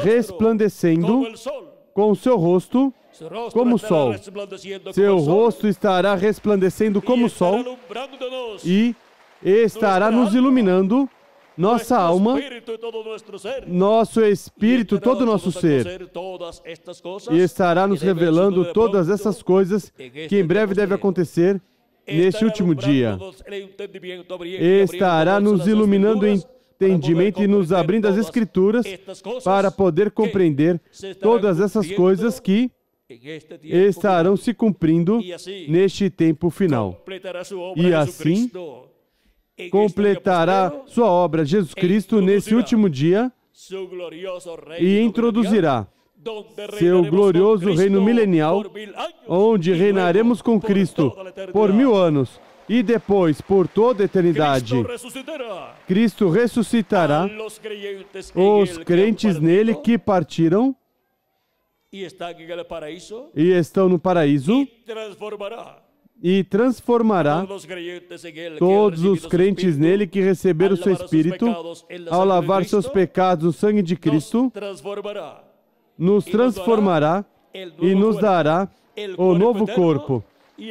resplandecendo com o seu rosto como o sol. Seu rosto estará resplandecendo como o sol e estará nos iluminando nossa alma, nosso espírito, todo o nosso ser. E estará nos revelando todas essas coisas que em breve devem acontecer neste último dia. Estará nos iluminando em entendimento e nos abrindo as Escrituras para poder compreender todas essas coisas que estarão se cumprindo neste tempo final. E assim completará sua obra Jesus Cristo nesse último dia e introduzirá seu glorioso reino milenial, onde reinaremos com Cristo por 1000 anos e depois por toda a eternidade. Cristo ressuscitará os crentes nele que partiram e estão no paraíso e transformará todos os crentes nele que receberam o seu Espírito ao lavar seus pecados no sangue de Cristo, nos transformará e nos dará o novo corpo,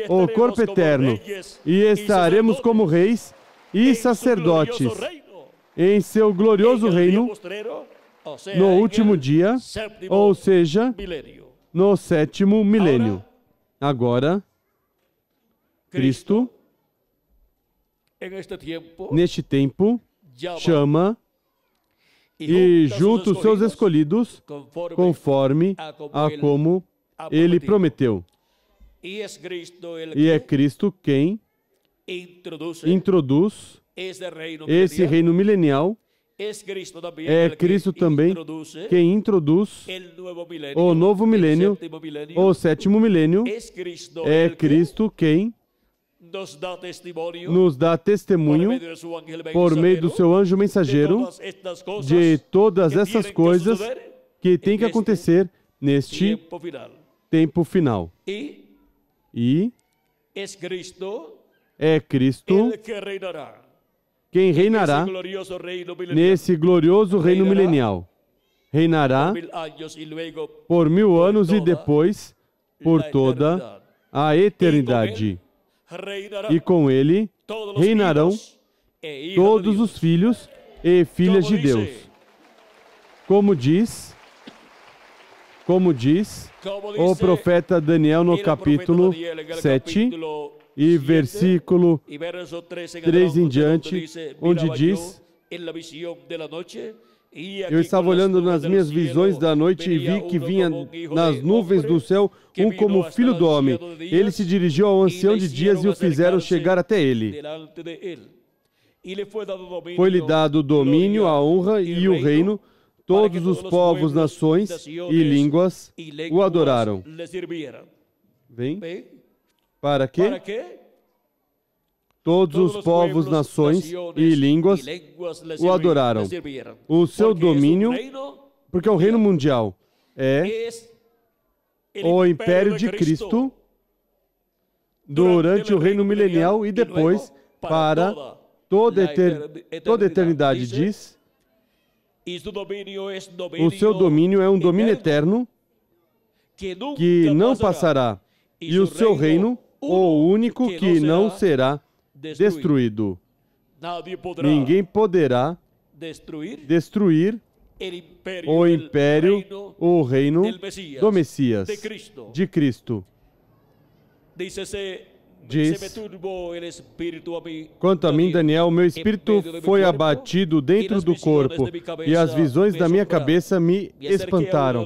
o corpo eterno, e estaremos como reis e sacerdotes em seu glorioso reino no último dia, ou seja, no 7º milênio. Agora, Cristo, neste tempo, chama e junta os seus escolhidos conforme a como ele prometeu. E é Cristo quem introduz esse reino milenial. É Cristo também quem introduz o novo milênio, o 7º milênio. É Cristo quem nos dá testemunho por meio do seu anjo mensageiro de todas essas coisas que têm que acontecer neste tempo final. E é Cristo quem reinará nesse glorioso reino milenial. Reinará por 1000 anos e depois por toda a eternidade. E com ele reinarão todos os filhos e filhas de Deus. Como diz o profeta Daniel no capítulo 7 e versículo 3 em diante, onde diz: eu estava olhando nas minhas visões da noite e vi que vinha nas nuvens do céu um como filho do homem. Ele se dirigiu ao ancião de dias e o fizeram chegar até ele. Foi-lhe dado o domínio, a honra e o reino. Todos os povos, nações e línguas o adoraram. Vem? Para quê? Todos os povos, nações e línguas o adoraram. O seu domínio, porque é um reino mundial, é o império de Cristo durante o reino milenial e depois para toda a eternidade, diz. O seu domínio é um domínio eterno que não passará, e o seu reino, o único que não será destruído. Ninguém poderá destruir o império, o reino do Messias, de Cristo. Diz: quanto a mim, Daniel, meu espírito foi abatido dentro do corpo, e as visões da minha cabeça me espantaram.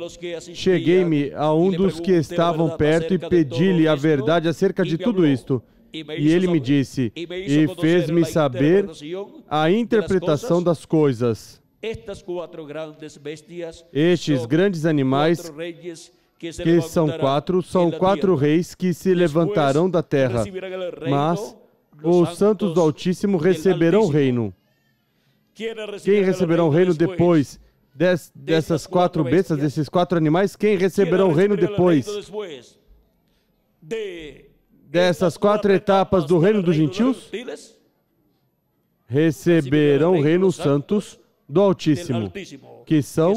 Cheguei-me a um dos que estavam perto e pedi-lhe a verdade acerca de tudo isto. E ele me disse, e fez-me saber a interpretação das coisas. Estes grandes animais, que são quatro reis que se levantarão da terra, mas os santos do Altíssimo receberão o reino. Quem receberá o reino depois dessas 4 bestas, desses 4 animais? Quem receberá o reino depois dessas 4 etapas do reino dos gentios? Receberão o reino os santos do Altíssimo, que são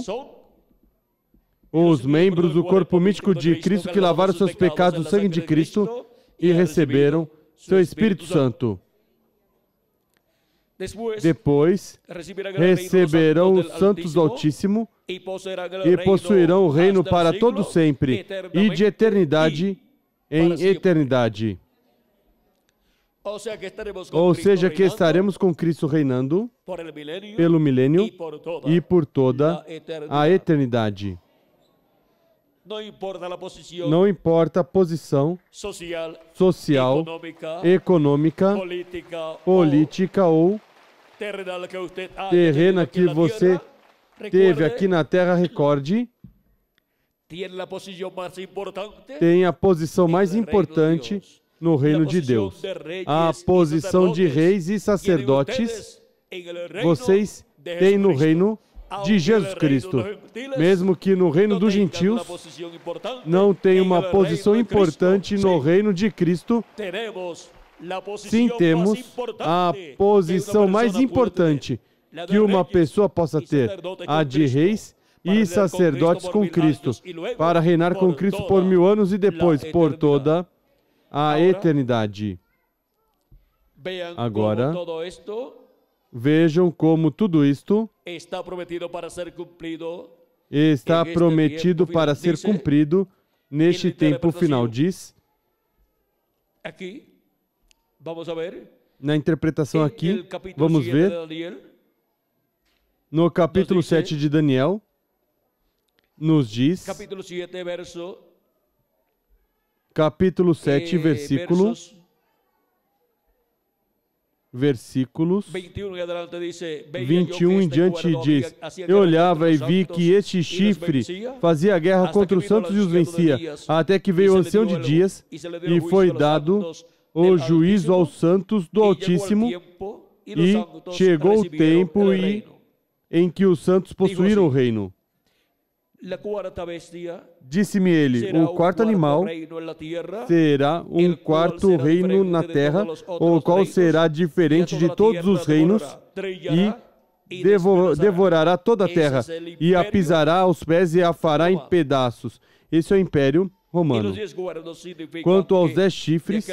os membros do corpo místico de Cristo que lavaram seus pecados no sangue de Cristo e receberam seu Espírito Santo. Depois, receberão os santos do Altíssimo e possuirão o reino para todo sempre e de eternidade em eternidade. Ou seja, que estaremos com Cristo reinando pelo milênio e por toda a eternidade. Não importa a posição social, econômica, política ou terrena que você teve aqui na Terra, recorde, tem a posição mais importante no reino de Deus. A posição de reis e sacerdotes vocês têm no reino de Jesus Cristo. Mesmo que no reino dos gentios não tem uma posição importante, no reino de Cristo sim temos a posição mais importante que uma pessoa possa ter, a de reis e sacerdotes com Cristo, para reinar com Cristo por 1000 anos e depois por toda a eternidade. Agora, vejam como tudo isto está prometido para ser cumprido neste tempo final. Diz, na interpretação aqui, vamos ver, no capítulo 7 de Daniel, nos diz, capítulo 7, versículos 21 em diante diz, eu olhava e vi que este chifre fazia guerra contra os santos e os vencia, até que veio o ancião de dias e foi dado o juízo aos santos do Altíssimo e chegou o tempo em que os santos possuíram o reino. Disse-me ele, o quarto animal será um quarto reino na terra, o qual será diferente de todos os reinos e devorará toda a terra e a pisará aos pés e a fará em pedaços. Esse é o Império Romano. Quanto aos 10 chifres,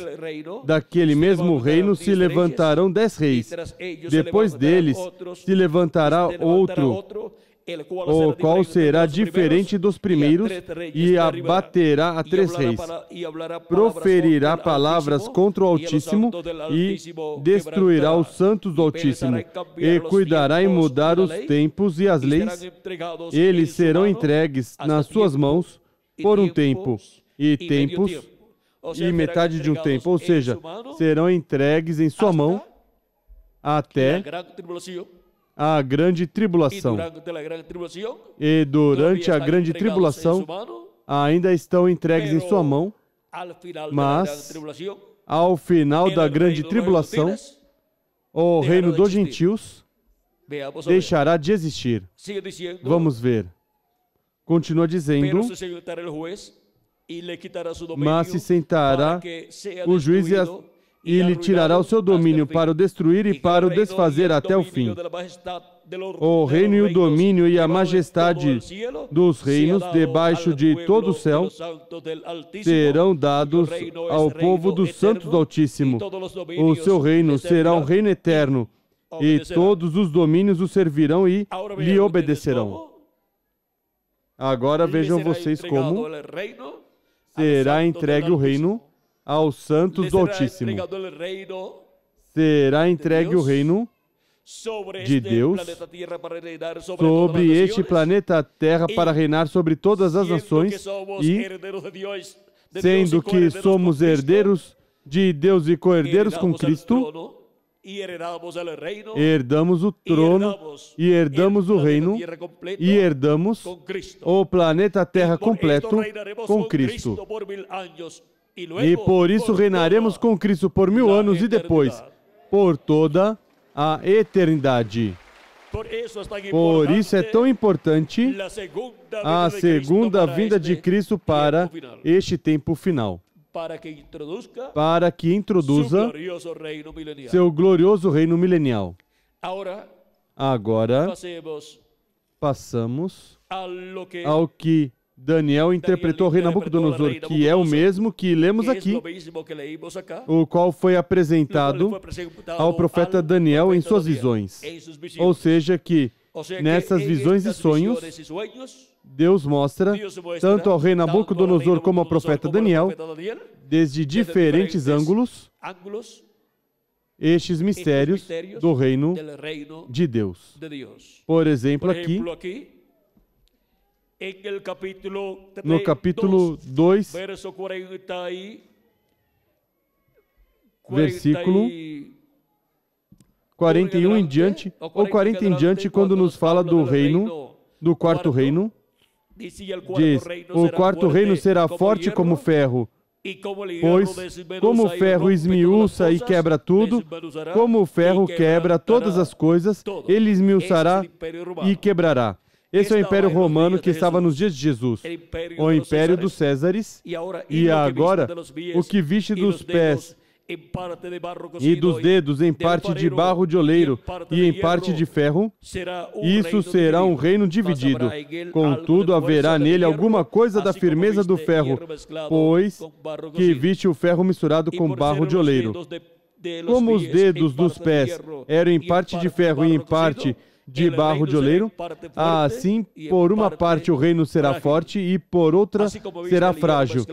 daquele mesmo reino se levantarão 10 reis. Depois deles se levantará outro, o qual será diferente dos primeiros e abaterá a 3 reis. Proferirá palavras contra o Altíssimo e destruirá os santos do Altíssimo e cuidará em mudar os tempos e as leis. Eles serão entregues nas suas mãos por um tempo e tempos e metade de um tempo, ou seja, serão entregues em sua mão até a grande tribulação. E durante a grande tribulação ainda estão entregues em sua mão, mas ao final da grande tribulação o reino dos gentios deixará de existir. Vamos ver. Continua dizendo, mas se sentará o juiz e lhe tirará o seu domínio para o destruir e para o desfazer até o fim. O reino e o domínio e a majestade dos reinos debaixo de todo o céu serão dados ao povo dos santos do Altíssimo. O seu reino será um reino eterno e todos os domínios o servirão e lhe obedecerão. Agora vejam vocês como será entregue o reino aos santos do Altíssimo. Será entregue o reino de Deus sobre este planeta Terra para reinar sobre todas as nações e, sendo que somos herdeiros de Deus e co-herdeiros com Cristo, herdamos o trono e herdamos o reino e herdamos o planeta Terra completo com Cristo. E por isso reinaremos com Cristo por 1000 anos e depois por toda a eternidade. Por isso é tão importante a segunda vinda de Cristo para este tempo final, para que introduza seu glorioso reino milenial. Agora, passamos ao que Daniel interpretou o rei Nabucodonosor, que é o mesmo que lemos aqui, o qual foi apresentado ao profeta Daniel em suas visões. Ou seja, que nessas visões e sonhos, Deus mostra tanto ao rei Nabucodonosor como ao profeta Daniel, desde diferentes ângulos, estes mistérios do reino de Deus. Por exemplo, aqui, no capítulo 2, versículo 41 em diante, ou 40 em diante, quando nos fala do reino, do quarto reino, diz: o quarto reino será forte como ferro, pois como o ferro esmiuça e quebra tudo, como o ferro quebra todas as coisas, ele esmiuçará e quebrará. Esse é o Império Romano que estava nos dias de Jesus, o Império dos Césares, e agora o que viste dos pés e dos dedos em parte de barro de oleiro e em parte de ferro, isso será um reino dividido. Contudo, haverá nele alguma coisa da firmeza do ferro, pois que viste o ferro misturado com barro de oleiro. Como os dedos dos pés eram em parte de ferro e em parte de barro de oleiro, assim, por uma parte o reino será forte e por outra será frágil.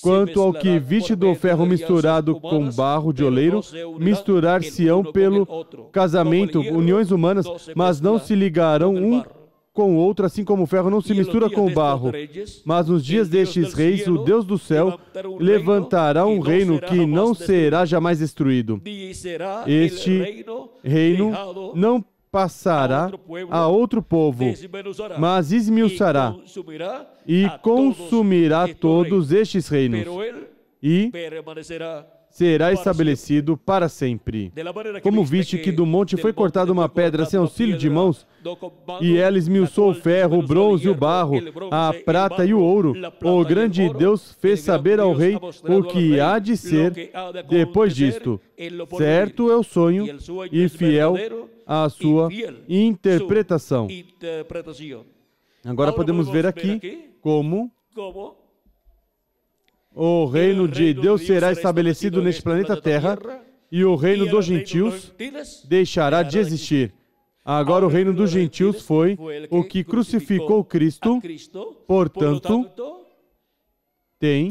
Quanto ao que viste do ferro misturado com barro de oleiro, misturar-se-ão pelo casamento, uniões humanas, mas não se ligarão um com o outro, assim como o ferro não se mistura com o barro. Mas nos dias destes reis, o Deus do céu levantará um reino que não será jamais destruído. Este reino não passará a outro povo, mas esmiuçará e consumirá todos estes reinos, e será estabelecido para sempre. Como viste que do monte foi cortada uma pedra sem auxílio de mãos, e ela esmiuçou o ferro, o bronze e o barro, a prata e o ouro, o grande Deus fez saber ao rei o que há de ser depois disto. Certo é o sonho e fiel a sua interpretação. Agora podemos ver aqui como o reino de Deus será estabelecido neste planeta Terra e o reino dos gentios deixará de existir. Agora o reino dos gentios foi o que crucificou Cristo, portanto, tem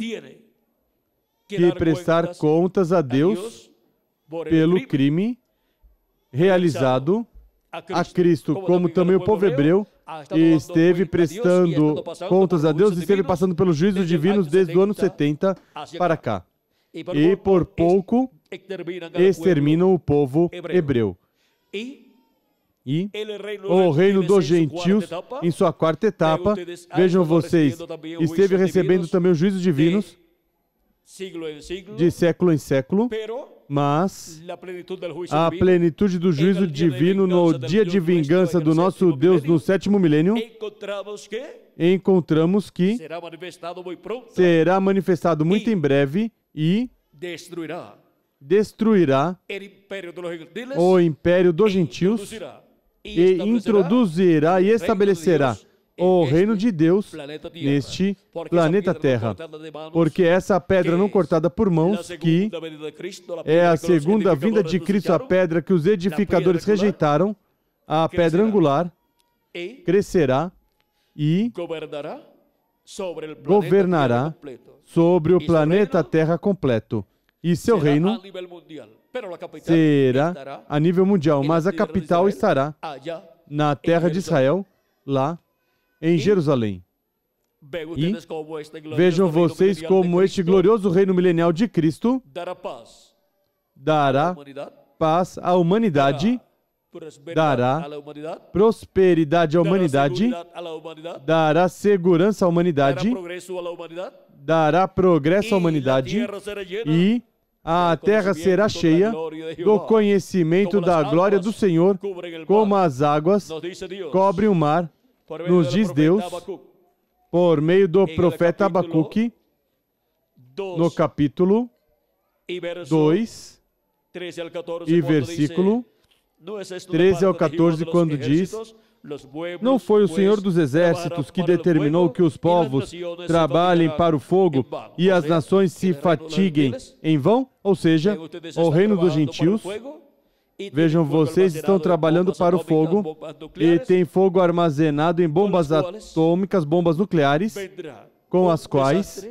que prestar contas a Deus pelo crime realizado a Cristo, como também o povo hebreu esteve prestando contas a Deus e esteve passando pelos juízos divinos desde o ano 70 para cá. E por pouco exterminam o povo hebreu. E o reino dos gentios, em sua quarta etapa, vejam vocês, esteve recebendo também os juízos divinos de século em século, mas a plenitude do juízo divino no dia de vingança do nosso Deus no sétimo milênio, encontramos que será manifestado muito em breve e destruirá o império dos gentios e introduzirá e estabelecerá o reino de Deus neste planeta Terra, porque essa pedra não cortada por mãos, que é a segunda vinda de Cristo, a pedra que os edificadores rejeitaram, a pedra angular, crescerá e governará sobre o planeta Terra completo. E seu reino será a nível mundial, mas a capital estará na terra de Israel, lá em Jerusalém. E vejam vocês como este glorioso reino milenial de Cristo dará paz à humanidade, dará prosperidade à humanidade, dará segurança à humanidade, dará progresso à humanidade, e a terra será cheia do conhecimento da glória do Senhor, como as águas cobrem o mar, nos diz Deus, por meio do profeta Abacuque, no capítulo 2 e versículo 13 ao 14, quando diz: Não foi o Senhor dos Exércitos que determinou que os povos trabalhem para o fogo e as nações se fatiguem em vão? Ou seja, o reino dos gentios. Vejam, vocês estão trabalhando para o fogo e tem fogo armazenado em bombas atômicas, bombas nucleares, com as quais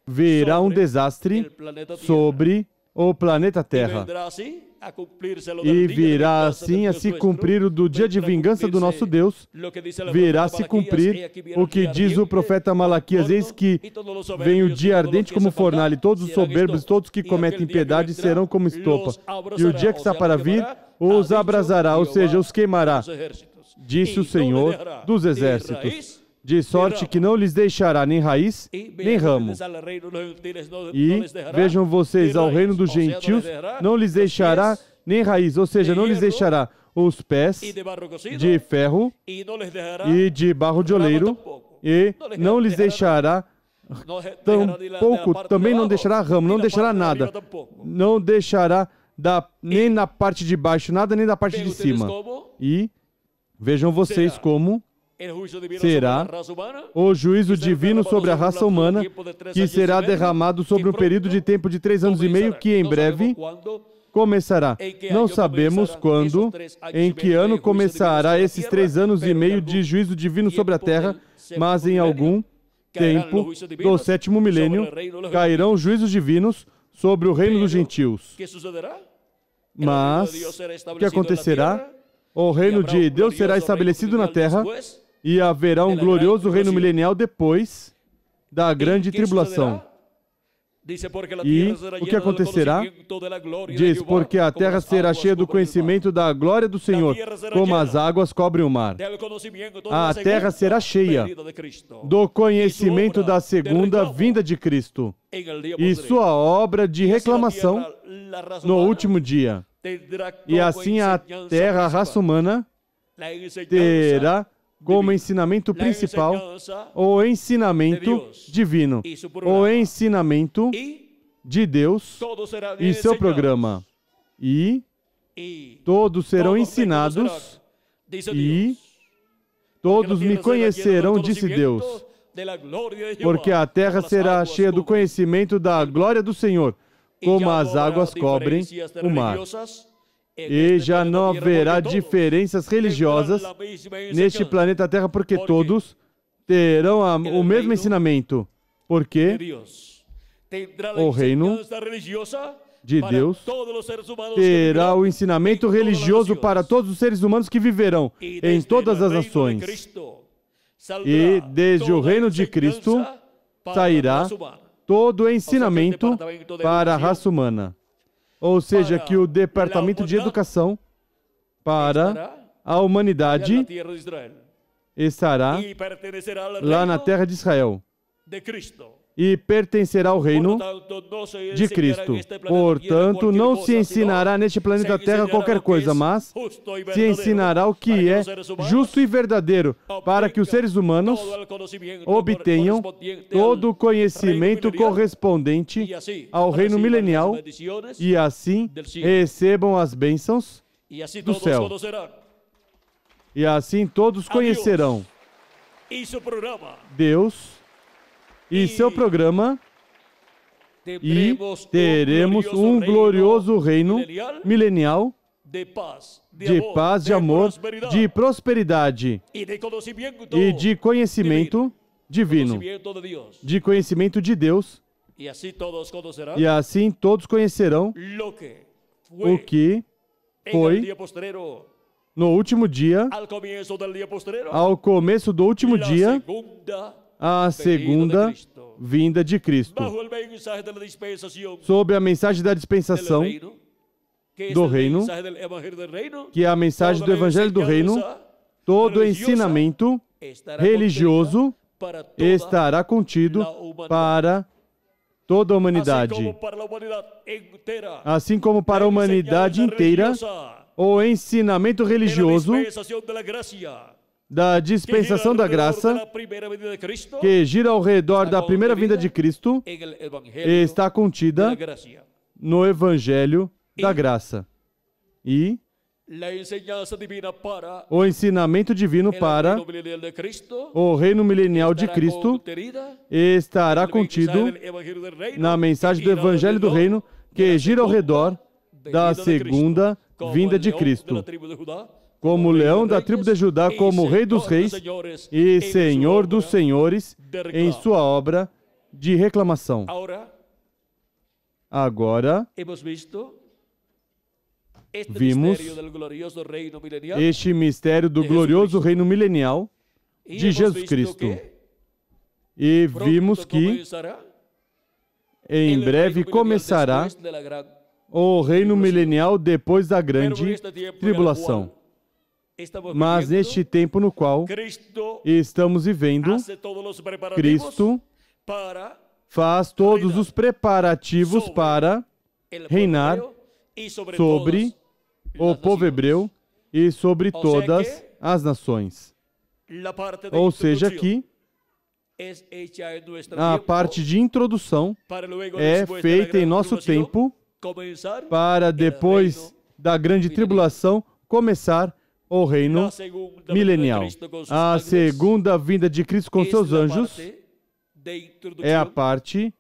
virá um desastre sobre o planeta Terra. E virá assim a se cumprir o do dia de vingança do nosso Deus. Virá se cumprir o que diz o profeta Malaquias: eis que vem o dia ardente como fornalha, e todos os soberbos, todos que cometem impiedade serão como estopa. E o dia que está para vir os abrasará, ou seja, os queimará, disse o Senhor dos Exércitos. De sorte que não lhes deixará nem raiz, nem ramo. E vejam vocês, ao reino dos gentios, não lhes deixará nem raiz, ou seja, não lhes deixará os pés de ferro e de barro de oleiro, e não lhes deixará tampouco, também não deixará ramo, não deixará nada, não deixará nem na parte de baixo nada, nem na parte de cima. E vejam vocês como será o juízo divino sobre a raça humana, que será derramado sobre um período de tempo de 3 anos e meio, que em breve começará. Não sabemos quando, em que ano começará esses 3 anos e meio de juízo divino sobre a terra, mas em algum tempo do 7º milênio cairão juízos divinos sobre o reino dos gentios. Mas o que acontecerá? O reino de Deus será estabelecido na terra e haverá um glorioso reino milenial depois da grande tribulação. E o que acontecerá? Diz, porque a terra será cheia do conhecimento da glória do Senhor, como as águas cobrem o mar. A terra será cheia do conhecimento da segunda vinda de Cristo e sua obra de reclamação no último dia. E assim a terra, a raça humana, terá como ensinamento principal o ensinamento divino, o ensinamento de Deus e seu programa. E todos serão ensinados e todos me conhecerão, disse Deus, porque a terra será cheia do conhecimento da glória do Senhor, como as águas cobrem o mar. E já não haverá diferenças religiosas neste planeta Terra, porque todos terão o mesmo ensinamento. Porque o reino de Deus terá o ensinamento religioso para todos os seres humanos que viverão em todas as nações. E desde o reino de Cristo sairá todo o ensinamento para a raça humana. Ou seja, que o Departamento de Educação para a humanidade estará lá na terra de Israel e pertencerá ao reino de Cristo. Portanto, não se ensinará neste planeta Terra qualquer coisa, mas se ensinará o que é justo e verdadeiro, para que os seres humanos obtenham todo o conhecimento correspondente ao reino milenial e assim recebam as bênçãos do céu. E assim todos conhecerão Deus e seu programa, e teremos um glorioso reino milenial de paz, de amor, de prosperidade e de conhecimento divino, de conhecimento de Deus. E assim todos conhecerão o que foi no último dia, ao começo do último dia, a segunda vinda de Cristo. Sob a mensagem da dispensação do reino, que é a mensagem do Evangelho do Reino, todo ensinamento religioso estará contido para toda a humanidade. Assim como para a humanidade inteira, o ensinamento religioso da dispensação da graça, que gira ao redor da primeira vinda de Cristo, está contida no Evangelho da graça. E o ensinamento divino para o reino milenial de Cristo estará contido na mensagem do Evangelho do Reino que gira ao redor da segunda vinda de Cristo, como leão da tribo de Judá, como rei dos reis e senhor dos senhores em sua obra de reclamação. Agora, vimos este mistério do glorioso reino milenial de Jesus Cristo. E vimos que em breve começará o reino milenial depois da grande tribulação. Mas neste tempo no qual estamos vivendo, Cristo faz todos os preparativos para reinar sobre o povo hebreu e sobre todas as nações. Ou seja, aqui, a parte de introdução é feita em nosso tempo para depois da grande tribulação começar o reino milenial. A segunda vinda de Cristo com seus anjos é a parte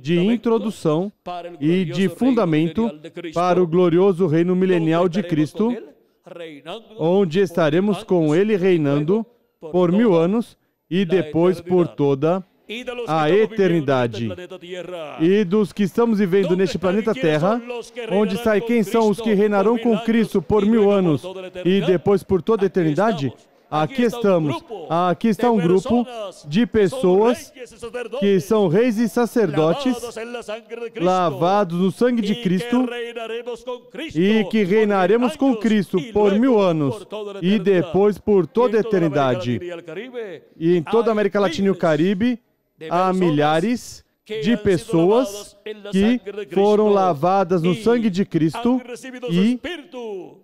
de introdução e de fundamento para o glorioso reino milenial de Cristo, onde estaremos com Ele reinando por 1000 anos e depois por toda a eternidade. E dos que estamos vivendo neste planeta Terra, onde está e quem são os que reinarão com Cristo por 1000 anos e depois por toda a eternidade? Aqui estamos. Aqui está um grupo de pessoas que são reis e sacerdotes lavados no sangue de Cristo e que reinaremos com Cristo por 1000 anos e depois por toda a eternidade. E em toda a América Latina e o Caribe, há milhares de pessoas que foram lavadas no sangue de Cristo e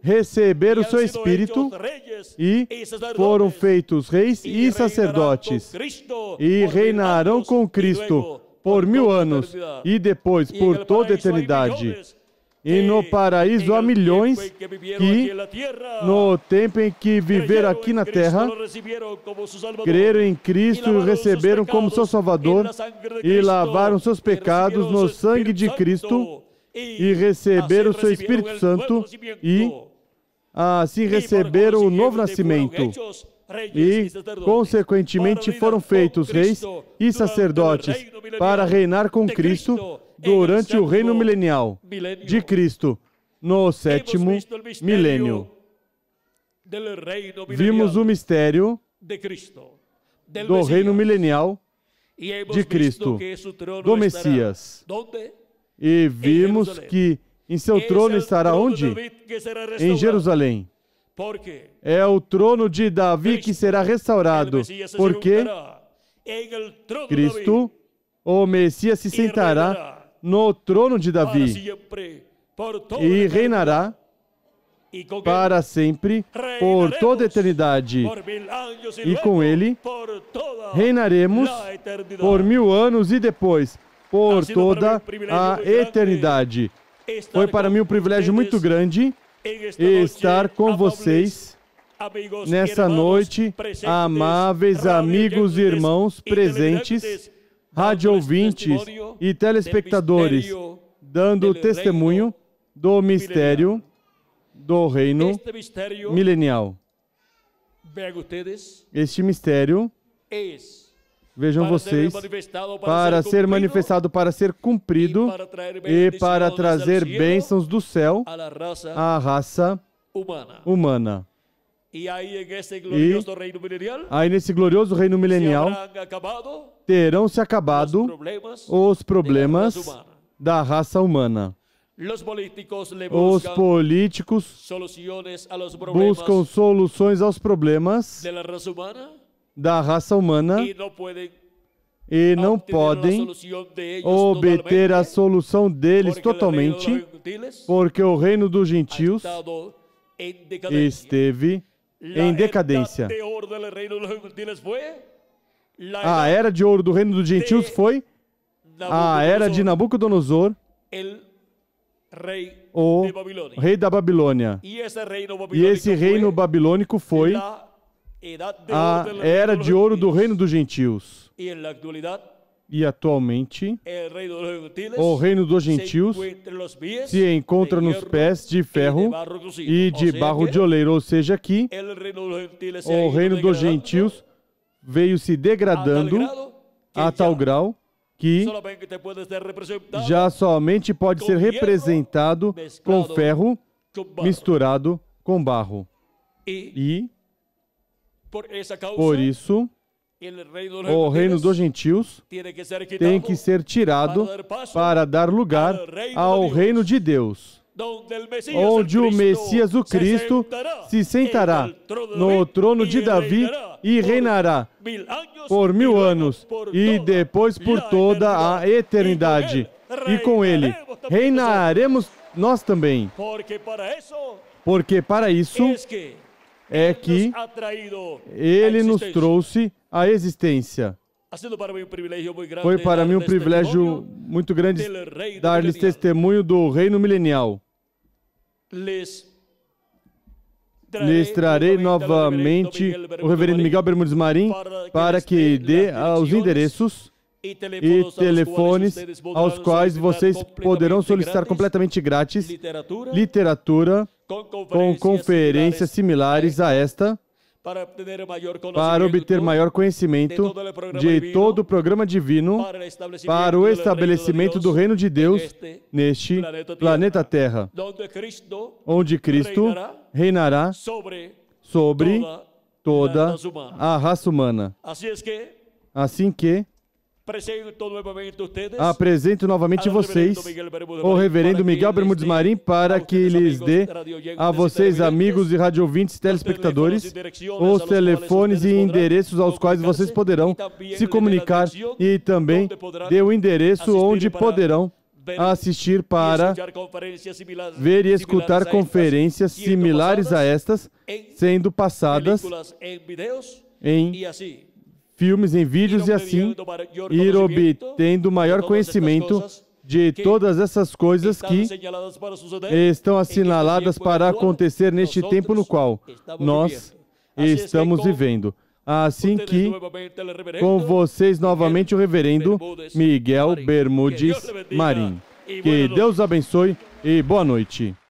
receberam o seu Espírito e foram feitos reis e sacerdotes e reinarão com Cristo por 1000 anos e depois por toda a eternidade. E no paraíso há milhões que, no tempo em que viveram aqui na terra, creram em Cristo e receberam como seu Salvador e lavaram seus pecados no sangue de Cristo e receberam o seu Espírito Santo e assim receberam o novo nascimento. E, consequentemente, foram feitos reis e sacerdotes para reinar com Cristo durante o reino milenial de Cristo, no 7º milênio. Vimos o mistério do reino milenial de Cristo, do Messias. E vimos que em seu trono estará onde? Em Jerusalém. É o trono de Davi que será restaurado, porque Cristo, o Messias, se sentará no trono de Davi e reinará para sempre, por toda a eternidade. E com Ele reinaremos por 1000 anos e depois por toda a eternidade. Foi para mim um privilégio muito grande estar com vocês nessa noite, amáveis amigos e irmãos presentes, rádio ouvintes e telespectadores, dando testemunho do mistério do reino milenial. Este mistério, vejam vocês, para ser manifestado, para ser cumprido e para trazer bênçãos do céu à raça humana. E aí nesse glorioso reino milenial terão se acabado os problemas da raça humana. Os políticos buscam soluções aos problemas da raça humana e não podem obter a solução deles totalmente, porque o reino dos gentios esteve em decadência. A era de ouro do reino dos gentios foi a era de Nabucodonosor, o rei da Babilônia. E esse reino babilônico foi a era de ouro do reino dos gentios. E atualmente, o reino dos gentios se encontra nos pés de ferro e de barro de oleiro. Ou seja, aqui, o reino dos gentios veio se degradando a tal grau que já somente pode ser representado com ferro misturado com barro. E, por isso, o reino dos gentios tem que ser tirado para dar lugar ao reino de Deus, onde o Messias, o Cristo, se sentará no trono de Davi e reinará por 1000 anos e depois por toda a eternidade. E com ele reinaremos nós também, porque para isso é que ele nos trouxe a existência. Foi para mim um privilégio muito grande dar-lhes testemunho do reino milenial. Lhes trarei novamente o reverendo Miguel Bermúdez Marim para que dê os endereços e telefones aos quais vocês poderão solicitar completamente grátis literatura com conferências similares a esta, para obter maior conhecimento de todo o programa divino para o estabelecimento do reino de Deus neste planeta Terra, onde Cristo reinará sobre toda a raça humana. Assim que apresento novamente vocês o reverendo Miguel Bermúdez Marim para que lhes dê a vocês, amigos e radiovintes e telespectadores, os telefones e endereços aos quais vocês poderão se comunicar e também dê o endereço onde poderão assistir para ver e escutar conferências similares a estas, sendo passadas em filmes, em vídeos e assim ir obtendo maior conhecimento de todas essas coisas que estão assinaladas para acontecer neste tempo no qual nós estamos vivendo. Assim que, com vocês novamente o reverendo Miguel Bermúdez Marim. Que Deus abençoe e boa noite.